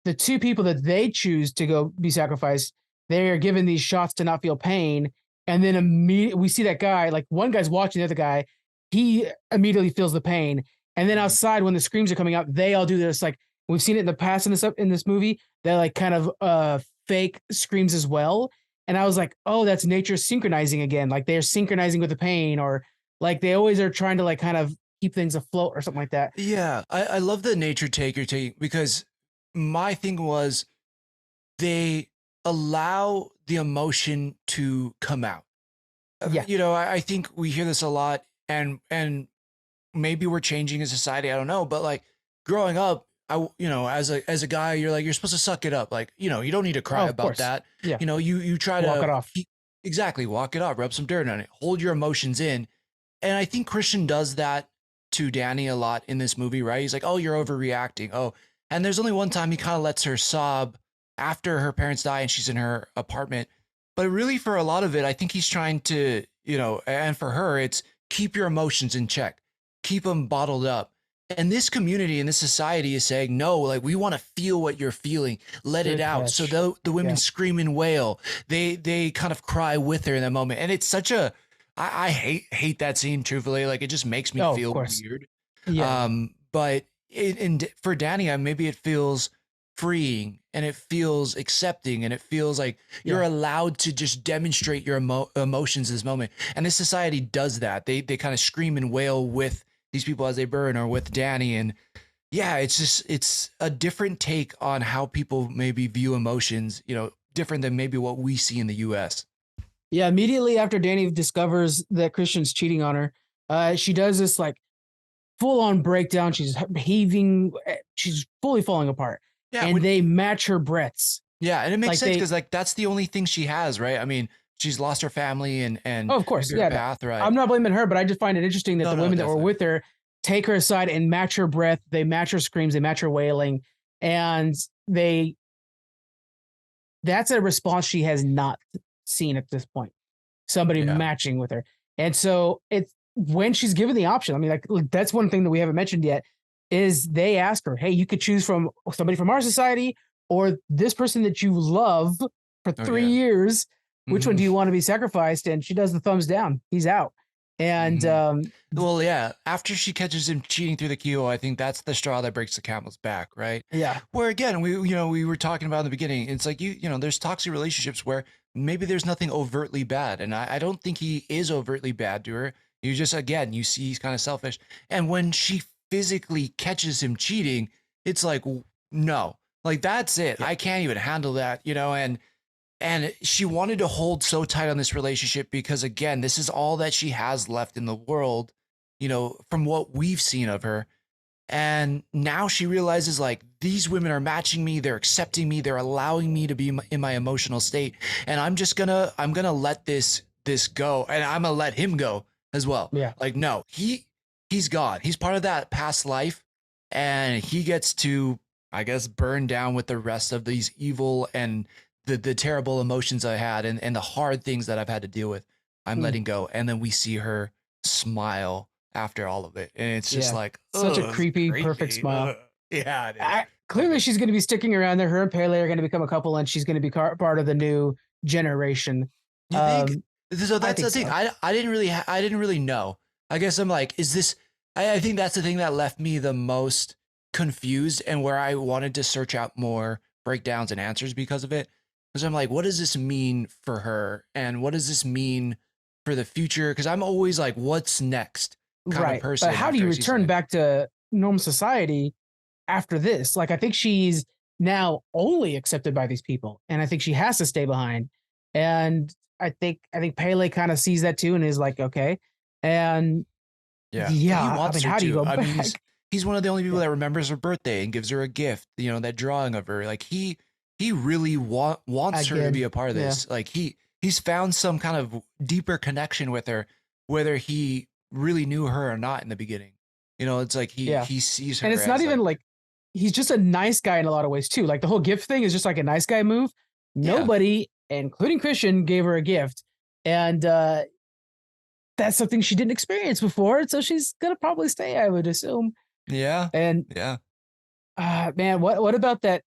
S2: the two people that they choose to go be sacrificed. They are given these shots to not feel pain, and then immediately we see that guy. Like one guy's watching the other guy. He immediately feels the pain. And then outside, when the screams are coming out, they all do this. Like we've seen it in the past in this movie. They're like kind of fake screams as well. And I was like, oh, that's nature synchronizing again. Like they're synchronizing with the pain, or like they always are trying to like kind of keep things afloat or something like that.
S1: Yeah, I love the nature take you're taking, because my thing was they allow the emotion to come out.
S2: Yeah.
S1: You know, I think we hear this a lot, and maybe we're changing as a society. I don't know, but like growing up, you know, as a guy, you're like, you're supposed to suck it up. Like, you know, you don't need to cry
S2: of
S1: about
S2: course.
S1: that.
S2: Yeah.
S1: You know, you try
S2: Walk
S1: to
S2: it off.
S1: exactly walk it off, rub some dirt on it, hold your emotions in. And I think Christian does that to Danny a lot in this movie, right? He's like, oh, you're overreacting. Oh, and there's only one time he kind of lets her sob after her parents die and she's in her apartment. But really, for a lot of it, I think he's trying to, you know, and for her, it's keep your emotions in check, keep them bottled up. And this community and this society is saying, no, like we want to feel what you're feeling, let
S2: Good
S1: it out.
S2: catch.
S1: So the women
S2: Yeah.
S1: scream and wail. They kind of cry with her in that moment. And it's such a, I hate that scene, truthfully. Like it just makes me
S2: Oh, of
S1: feel
S2: course.
S1: weird.
S2: Yeah.
S1: But for Danny, maybe it feels freeing and it feels accepting and it feels like you're allowed to just demonstrate your emotions in this moment. And this society does that. They kind of scream and wail with these people as they burn, or with Danny. And yeah, it's a different take on how people maybe view emotions, you know, different than maybe what we see in the US.
S2: Yeah, immediately after Danny discovers that Christian's cheating on her, she does this like full on breakdown. She's heaving, she's fully falling apart.
S1: Yeah,
S2: and they match her breaths.
S1: Yeah, and it makes
S2: Like
S1: sense because like that's the only thing she has, right? I mean, she's lost her family and
S2: Oh, of course,
S1: her
S2: yeah.
S1: path, right?
S2: I'm not blaming her, but I just find it interesting that
S1: No,
S2: the
S1: no,
S2: women that were
S1: definitely.
S2: with her take her aside and match her breath. They match her screams. They match her wailing, and that's a response she has not seen at this point. Somebody
S1: Yeah.
S2: matching with her, and so when she's given the option, I mean, like that's one thing that we haven't mentioned yet, is they ask her, hey, you could choose from somebody from our society or this person that you love for 3 years. Which one do you want to be sacrificed? And she does the thumbs down. He's out. And
S1: well, yeah, after she catches him cheating through the keyhole, I think that's the straw that breaks the camel's back, right?
S2: Yeah.
S1: Where again, we were talking about in the beginning, it's like there's toxic relationships where maybe there's nothing overtly bad, and I don't think he is overtly bad to her. You just, again, you see he's kind of selfish, and when she physically catches him cheating, it's like, no, like that's it. Yeah. I can't even handle that, and she wanted to hold so tight on this relationship because, again, this is all that she has left in the world, from what we've seen of her. And now she realizes, like, these women are matching me. They're accepting me. They're allowing me to be in my emotional state. And I'm going to let this go. And I'm going to let him go as well.
S2: Yeah.
S1: Like, no, he's gone. He's part of that past life. And he gets to, I guess, burn down with the rest of these evil and the terrible emotions I had and the hard things that I've had to deal with. I'm letting go. And then we see her smile after all of it. And it's just like
S2: such a creepy, perfect smile.
S1: Yeah. It is.
S2: Clearly she's going to be sticking around there. Her and Pele are going to become a couple and she's going to be part of the new generation.
S1: You think? So that's the thing. So. I didn't really know. I guess I'm like, is this, I think that's the thing that left me the most confused and where I wanted to search out more breakdowns and answers because of it. Because I'm like, what does this mean for her? And what does this mean for the future? Because I'm always like, what's next kind of person.
S2: But how do you return back to normal society after this? Like, I think she's now only accepted by these people. And I think she has to stay behind. And I think Pele kind of sees that too and is like, okay. And
S1: yeah,
S2: he wants how do you go back?
S1: Mean, he's one of the only people that remembers her birthday and gives her a gift, that drawing of her. Like he really wants her to be a part of this. Yeah. Like he's found some kind of deeper connection with her, whether he really knew her or not in the beginning. It's like he sees her.
S2: And it's not even like he's just a nice guy in a lot of ways too. Like the whole gift thing is just like a nice guy move. Nobody, including Christian, gave her a gift. And that's something she didn't experience before. So she's going to probably stay, I would assume.
S1: Yeah.
S2: And man, what about that?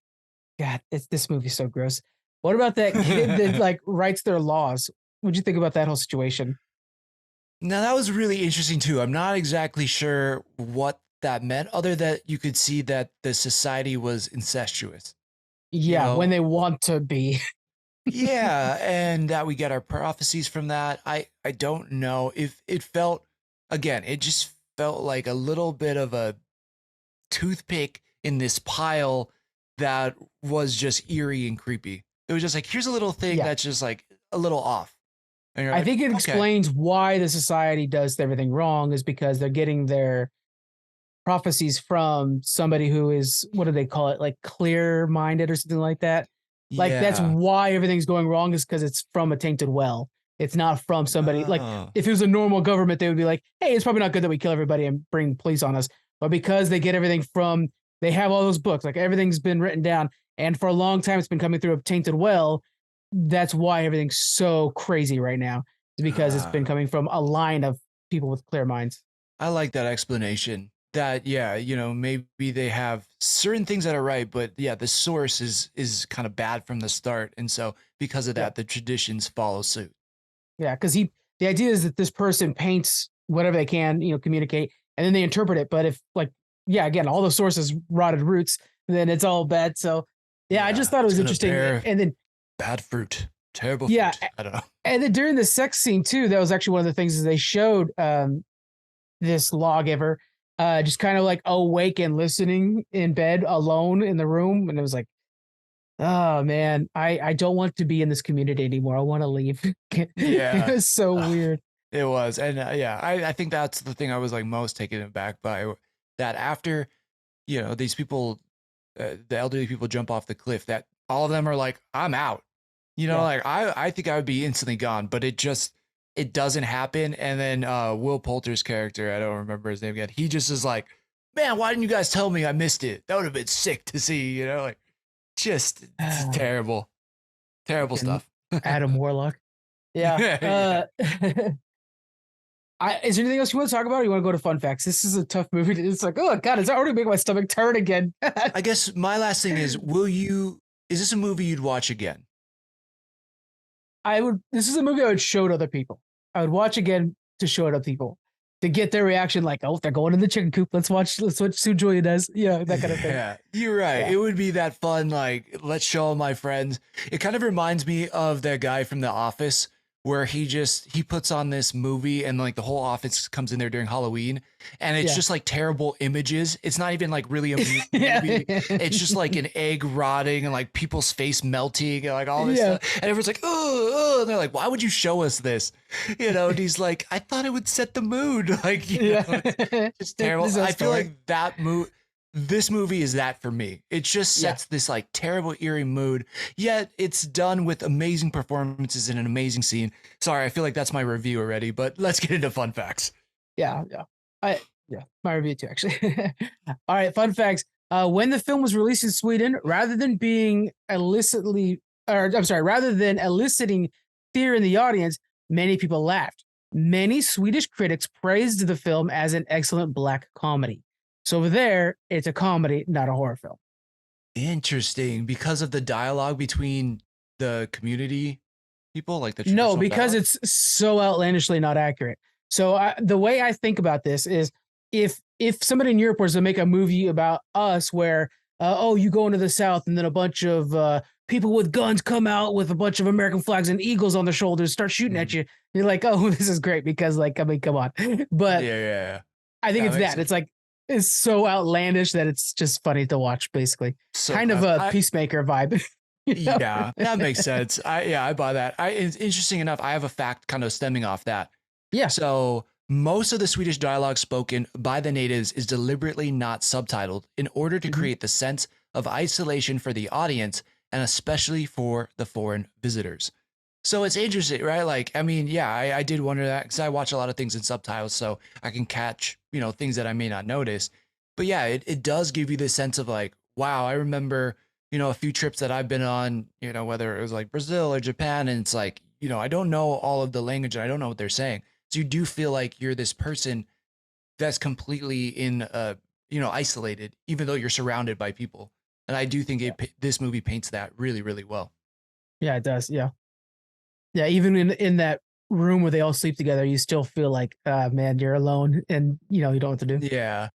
S2: God, this movie's so gross. What about that kid that like writes their laws? What'd you think about that whole situation?
S1: Now that was really interesting too. I'm not exactly sure what that meant, other than you could see that the society was incestuous.
S2: Yeah, when they want to be.
S1: Yeah, and that we get our prophecies from that. I don't know if it felt, again, it just felt like a little bit of a toothpick in this pile that was just eerie and creepy. It was just like, here's a little thing that's just like a little off. And
S2: I think it explains why the society does everything wrong is because they're getting their prophecies from somebody who is, what do they call it? Like clear-minded or something like that. Like that's why everything's going wrong is because it's from a tainted well. It's not from somebody like if it was a normal government, they would be like, hey, it's probably not good that we kill everybody and bring police on us. But because they get everything from, they have all those books, like everything's been written down. And for a long time, it's been coming through a tainted well. That's why everything's so crazy right now. It's because it's been coming from a line of people with clear minds.
S1: I like that explanation. That, maybe they have certain things that are right, but the source is kind of bad from the start. And so because of that, the traditions follow suit.
S2: Yeah, because the idea is that this person paints whatever they can, communicate, and then they interpret it. But if again, all the sources rotted roots, then it's all bad. So I just thought it was interesting. And then
S1: bad fruit, terrible fruit. I don't know.
S2: And then during the sex scene too, that was actually one of the things that they showed this lawgiver just kind of like awake and listening in bed alone in the room. And it was like, oh man, I don't want to be in this community anymore. I want to leave. It was so weird.
S1: It was. And I think that's the thing I was like most taken aback by, that after, these people, the elderly people jump off the cliff, that all of them are like, I'm out, like I think I would be instantly gone, but it doesn't happen. And then Will Poulter's character, I don't remember his name again, he just is like, man, why didn't you guys tell me? I missed it. That would have been sick to see, like just terrible stuff.
S2: Adam Warlock. Yeah. Is there anything else you want to talk about, or you want to go to fun facts? This is a tough movie. It's like, oh god, it's already making my stomach turn again.
S1: I guess my last thing is, is this a movie you'd watch again?
S2: I would. This is a movie I would show to other people. I would watch again to show it to people to get their reaction. Like, oh, they're going in the chicken coop. Let's watch. Let's watch Sue Julia does. Yeah, that kind of thing.
S1: Yeah, you're right.
S2: Yeah.
S1: It would be that fun. Like, let's show all my friends. It kind of reminds me of that guy from The Office, where he puts on this movie and like the whole office comes in there during Halloween, and it's just like terrible images. It's not even like really a movie. It's just like an egg rotting and like people's face melting and like all this stuff. And everyone's like, oh, and they're like, why would you show us this? You know, and he's like, I thought it would set the mood. Like, you know, it's just terrible. I feel like this movie is that for me. It just sets this like terrible, eerie mood, yet it's done with amazing performances and an amazing scene. Sorry, I feel like that's my review already, but let's get into fun facts.
S2: Yeah. My review too, actually. All right, fun facts. When the film was released in Sweden, rather than eliciting fear in the audience, many people laughed. Many Swedish critics praised the film as an excellent black comedy. So over there, it's a comedy, not a horror film.
S1: Interesting. Because of the dialogue between the community people, like the
S2: no, because it's so outlandishly not accurate. So the way I think about this is, if somebody in Europe was to make a movie about us, where you go into the South and then a bunch of people with guns come out with a bunch of American flags and eagles on their shoulders, start shooting at you, you're like, oh, this is great because, like, I mean, come on. But I think it's that. Sense. It's like, is so outlandish that it's just funny to watch, basically. So kind of a Peacemaker vibe.
S1: You know? Yeah, that makes sense. I buy that. It's interesting enough, I have a fact kind of stemming off that.
S2: Yeah.
S1: So most of the Swedish dialogue spoken by the natives is deliberately not subtitled in order to create the sense of isolation for the audience, and especially for the foreign visitors. So it's interesting, right? Like, I mean, I did wonder that, because I watch a lot of things in subtitles, so I can catch, things that I may not notice. But yeah, it does give you this sense of like, wow, I remember, a few trips that I've been on, whether it was like Brazil or Japan, and it's like, I don't know all of the language and I don't know what they're saying. So you do feel like you're this person that's completely isolated, even though you're surrounded by people. And I do think this movie paints that really, really well.
S2: Yeah, it does. Yeah. Yeah, even in that room where they all sleep together, you still feel like, man, you're alone, and you don't know what to do.
S1: Yeah,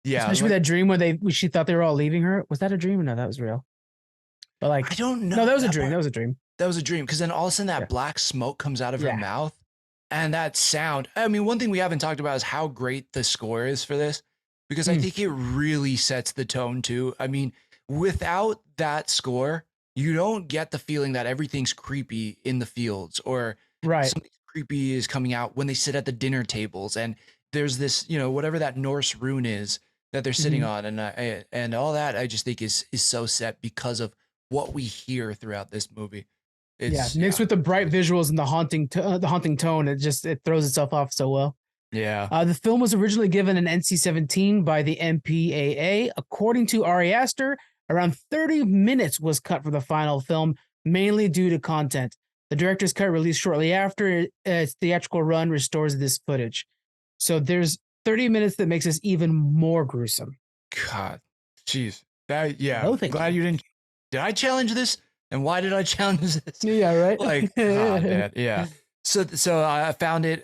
S2: Especially with that dream where she thought they were all leaving her. Was that a dream? No, that was real. But like,
S1: I don't know.
S2: No, that was a dream. That was a dream.
S1: That was a dream, because then all of a sudden that black smoke comes out of her mouth, and that sound. I mean, one thing we haven't talked about is how great the score is for this, because I think it really sets the tone too. I mean, without that score, you don't get the feeling that everything's creepy in the fields, or something creepy is coming out when they sit at the dinner tables and there's this, whatever that Norse rune is that they're sitting on, and all that. I just think is so set because of what we hear throughout this movie. It's,
S2: mixed with the bright visuals and the haunting tone, it throws itself off so well.
S1: Yeah.
S2: The film was originally given an NC-17 by the MPAA. According to Ari Aster, around 30 minutes was cut from the final film, mainly due to content. The director's cut, released shortly after its theatrical run, restores this footage. So there's 30 minutes that makes this even more gruesome.
S1: God, jeez.
S2: Glad
S1: you didn't. Did I challenge this? And why did I challenge this?
S2: Yeah, right.
S1: Like, God, man. Yeah. So I found it.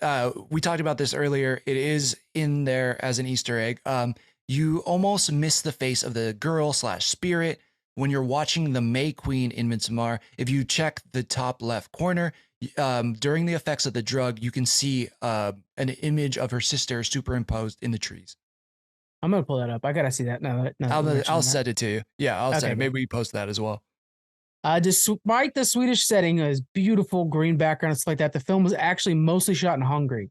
S1: We talked about this earlier. It is in there as an Easter egg. You almost miss the face of the girl/spirit when you're watching the May Queen in Midsommar. If you check the top left corner, during the effects of the drug, you can see an image of her sister superimposed in the trees.
S2: I'm gonna pull that up. I gotta see that now.
S1: I'll send it to you. Yeah, I'll send it. Maybe we post that as well.
S2: Despite the Swedish setting, a beautiful green background and stuff like that, the film was actually mostly shot in Hungary.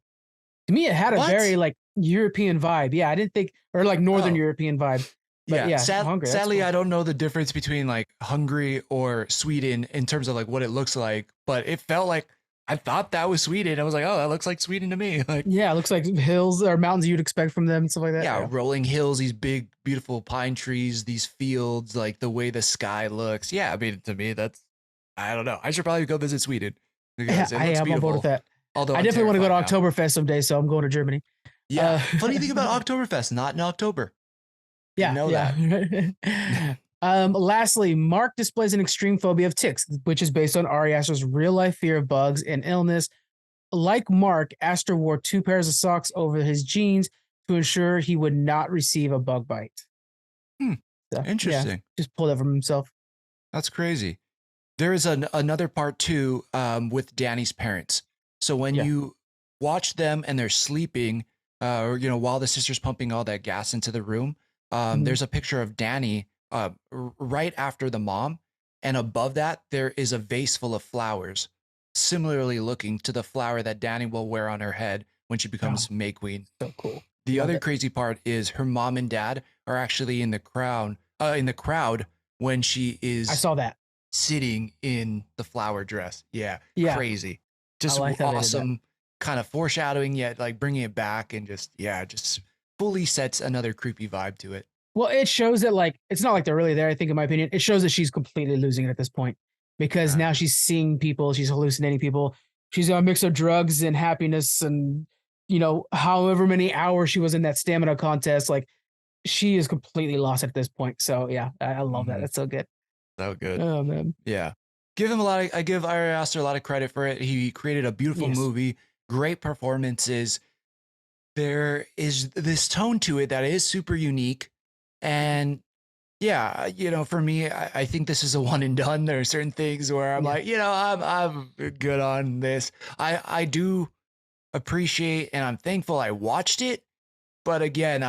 S2: To me, it had a very like European vibe. Yeah, I didn't think, or like Northern European vibe. But Hungary,
S1: sadly, cool. I don't know the difference between like Hungary or Sweden in terms of like what it looks like, but it felt like I thought that was Sweden. I was like, oh, that looks like Sweden to me. Like,
S2: yeah, it looks like hills or mountains you'd expect from them and stuff like that.
S1: Yeah, rolling hills, these big, beautiful pine trees, these fields, like the way the sky looks. Yeah, I mean, to me, I don't know. I should probably go visit Sweden because it looks beautiful.
S2: I'm on board with that.
S1: Although
S2: I
S1: I'm
S2: definitely want to go to
S1: terrified now.
S2: Oktoberfest someday, so I'm going to Germany.
S1: Yeah. Funny thing about Oktoberfest, not in October. Didn't
S2: Yeah,
S1: know that.
S2: yeah. Lastly, Mark displays an extreme phobia of ticks, which is based on Ari Aster's real life fear of bugs and illness. Like Mark, Aster wore 2 pairs of socks over his jeans to ensure he would not receive a bug bite.
S1: Hmm.
S2: So, yeah,
S1: Interesting.
S2: just pulled that from himself.
S1: That's crazy. There is another part too with Danny's parents. So when
S2: Yeah.
S1: you watch them and they're sleeping, or while the sister's pumping all that gas into the room,
S2: Mhm.
S1: there's a picture of Danny right after the mom, and above that there is a vase full of flowers, similarly looking to the flower that Danny will wear on her head when she
S2: Oh,
S1: becomes May Queen.
S2: so cool.
S1: The
S2: Love
S1: other
S2: it.
S1: crazy part is her mom and dad are actually in the crowd when she
S2: I
S1: is
S2: saw that.
S1: sitting in the flower dress. Yeah,
S2: Yeah,
S1: crazy.
S2: I
S1: Just
S2: like how they did that.
S1: awesome kind of foreshadowing, yet like bringing it back and just fully sets another creepy vibe to it.
S2: Well, it shows that like it's not like they're really there. I think, in my opinion, it shows that she's completely losing it at this point because
S1: Yeah.
S2: now she's seeing people, she's hallucinating people. She's a mix of drugs and happiness, and however many hours she was in that stamina contest, like she is completely lost at this point. So yeah, I love that.
S1: Mhm.
S2: That's so good.
S1: So good.
S2: Oh man,
S1: Yeah. I give Ari Aster a lot of credit for it. He created a beautiful
S2: yes,
S1: movie, great performances. There is this tone to it that is super unique. And yeah, for me, I think this is a one and done. There are certain things where I'm
S2: yeah,
S1: like, I'm good on this. I do appreciate and I'm thankful I watched it, but again,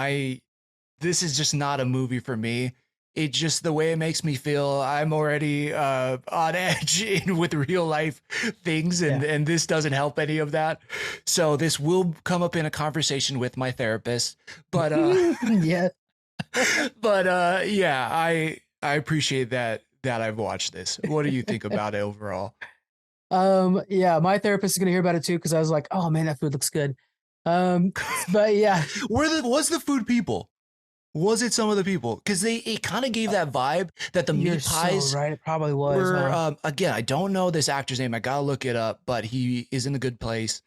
S1: this is just not a movie for me. It's just the way it makes me feel. I'm already on edge with real life things,
S2: yeah,
S1: and this doesn't help any of that. So this will come up in a conversation with my therapist, but
S2: yeah.
S1: yeah, I appreciate that I've watched this. What do you think about it overall?
S2: Yeah, my therapist is gonna hear about it too because I was like, oh man, that food looks good. But yeah,
S1: Was the food people? Was it some of the people? Because it kind of gave that vibe that the
S2: you're
S1: meat
S2: so
S1: pies
S2: right. It probably was,
S1: were.
S2: huh?
S1: Again, I don't know this actor's name. I gotta look it up, but he is in The Good Place.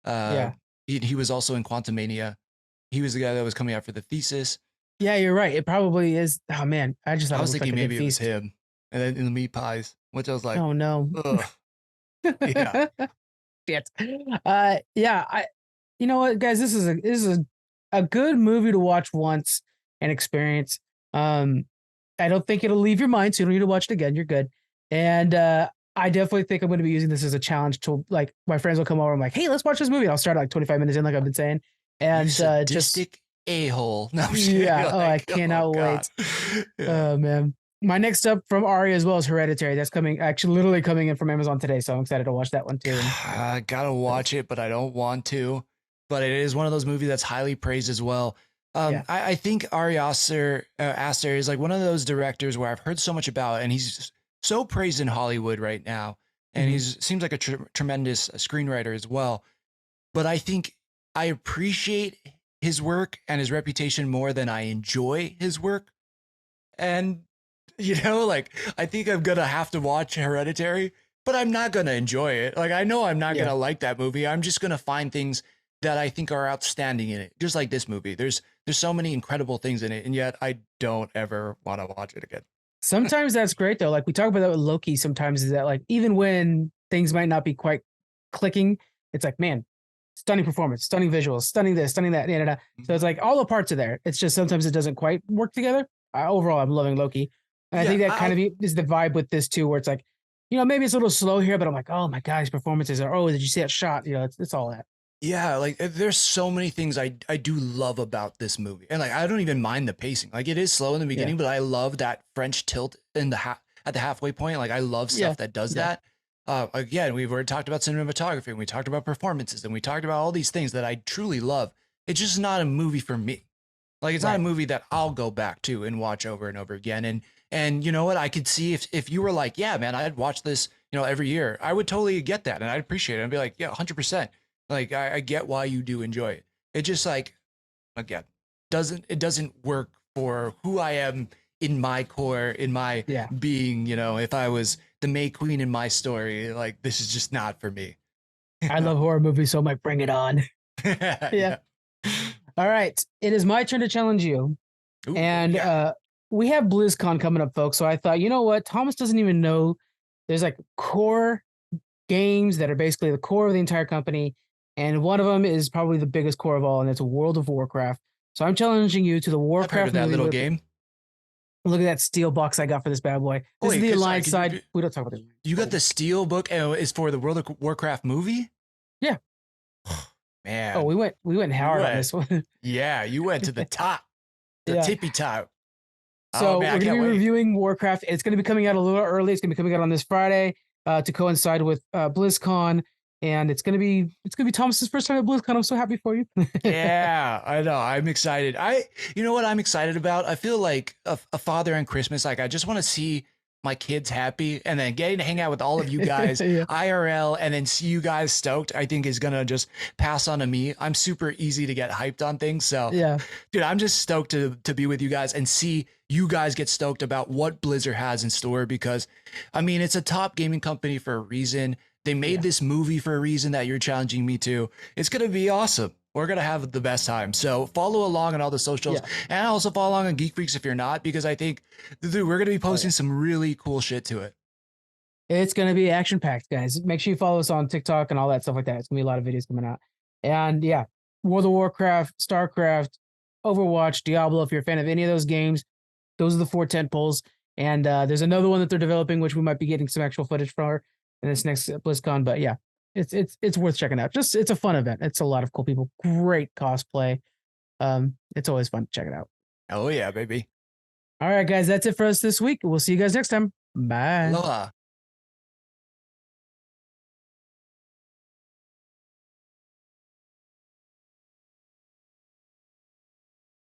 S1: Uh,
S2: Yeah.
S1: he was also in Quantumania. He was the guy that was coming out for the thesis.
S2: Yeah, you're right. It probably is. Oh man, I just thought
S1: I
S2: it
S1: was
S2: looked like
S1: thinking
S2: a good
S1: maybe it was
S2: feast.
S1: him, and then in the meat pies, which I was like,
S2: Oh no.
S1: ugh, yeah,
S2: Shit. Yeah, you know what, guys, this is a good movie to watch once and experience. Um, I don't think it'll leave your mind, so you don't need to watch it again. You're good. And I definitely think I'm gonna be using this as a challenge to like my friends will come over. I'm like, hey, let's watch this movie. And I'll start like 25 minutes in, like I've been saying.
S1: you
S2: And just
S1: sadistic a-hole. No, I'm just kidding.
S2: yeah, oh, I
S1: Like, oh
S2: cannot
S1: god,
S2: wait.
S1: yeah.
S2: Oh man. My next up from Ari as well as Hereditary. That's coming actually literally coming in from Amazon today. So I'm excited to watch that one too. And
S1: I gotta watch it, but I don't want to. But it is one of those movies that's highly praised as well.
S2: yeah.
S1: I think Ari Aster is like one of those directors where I've heard so much about, and he's so praised in Hollywood right now, and
S2: Mhm.
S1: he's seems like a tremendous screenwriter as well. But I think I appreciate his work and his reputation more than I enjoy his work. And like I think I'm gonna have to watch Hereditary, but I'm not gonna enjoy it. Like I know I'm not
S2: Yeah.
S1: gonna like that movie. I'm just gonna find things that I think are outstanding in it. Just like this movie. There's so many incredible things in it, and yet I don't ever want to watch it again.
S2: Sometimes that's great though. Like we talk about that with Loki sometimes is that like even when things might not be quite clicking, it's like, man, stunning performance, stunning visuals, stunning this, stunning that. Da, da, da. So it's
S1: Mhm.
S2: like all the parts are there. It's just sometimes it doesn't quite work together. Overall, I'm loving Loki. And I
S1: Yeah,
S2: think that kind of is the vibe with this too, where it's like, maybe it's a little slow here, but I'm like, oh my God, these performances are, oh, did you see that shot? It's all that.
S1: yeah, like there's so many things I do love about this movie, and like I don't even mind the pacing. Like it is slow in the
S2: Yeah.
S1: beginning, but I love that French tilt in at the halfway point. Like I love
S2: Yeah.
S1: stuff that does
S2: Yeah.
S1: that. Again, we've already talked about cinematography, and we talked about performances, and we talked about all these things that I truly love. It's just not a movie for me. Like it's not a
S2: Right.
S1: movie that I'll go back to and watch over and over again. And you know what? I could see if you were like, yeah, man, I'd watch this, every year. I would totally get that, and I'd appreciate it. I'd be like, yeah, 100%. Like I get why you do enjoy it. It just like again doesn't work for who I am in my core, in my
S2: Yeah.
S1: being. If I was the May Queen in my story, like this is just not for me.
S2: I love horror movies, so I'm like, bring it on. Yeah.
S1: Yeah.
S2: All right. It is my turn to challenge you.
S1: Ooh, what we
S2: And
S1: got?
S2: we have BlizzCon coming up, folks. So I thought, you know what? Thomas doesn't even know there's like core games that are basically the core of the entire company. And one of them is probably the biggest core of all, and it's a World of Warcraft. So I'm challenging you to the
S1: I've heard
S2: Warcraft
S1: of that
S2: movie.
S1: little game.
S2: Look at that steel box I got for this bad boy.
S1: Oh,
S2: This is
S1: wait,
S2: the
S1: 'cause,
S2: Alliance side. We don't talk about it.
S1: you got the Steel book and is for the World of Warcraft movie?
S2: Yeah.
S1: Man.
S2: Oh, we went hard on
S1: went-
S2: this one.
S1: Yeah, you went to the top, the
S2: Yeah.
S1: tippy top.
S2: So
S1: Oh, man, I
S2: we're going
S1: can't
S2: to be
S1: wait.
S2: reviewing Warcraft. It's going to be coming out a little early. It's going to be coming out on this Friday to coincide with BlizzCon, and it's going to be Thomas's first time at BlizzCon. I'm so happy for you.
S1: Yeah, I know. I'm excited. You know what I'm excited about? I feel like a father on Christmas. Like I just want to see my kids happy, and then getting to hang out with all of you guys
S2: Yeah.
S1: IRL, and then see you guys stoked. I think is gonna just pass on to me. I'm super easy to get hyped on things, so
S2: Yeah.
S1: dude, I'm just stoked to be with you guys and see you guys get stoked about what Blizzard has in store, because I mean, it's a top gaming company for a reason. They made this movie for a reason that you're challenging me to. It's going to be awesome. We're going to have the best time. So follow along on all the socials, and also follow along on Geek Freaks if you're not, because I think, dude, we're going to be posting some really cool shit to it.
S2: It's going to be action packed, guys. Make sure you follow us on TikTok and all that stuff like that. It's going to be a lot of videos coming out. And yeah, World of Warcraft, StarCraft, Overwatch, Diablo. If you're a fan of any of those games, those are the 4 tent poles. And there's another one that they're developing, which we might be getting some actual footage for in this next BlizzCon. But yeah, it's worth checking out. Just it's a fun event. It's a lot of cool people. Great cosplay. It's always fun to check it out.
S1: Oh yeah, baby.
S2: All right, guys, that's it for us this week. We'll see you guys next time. Bye.
S1: Aloha.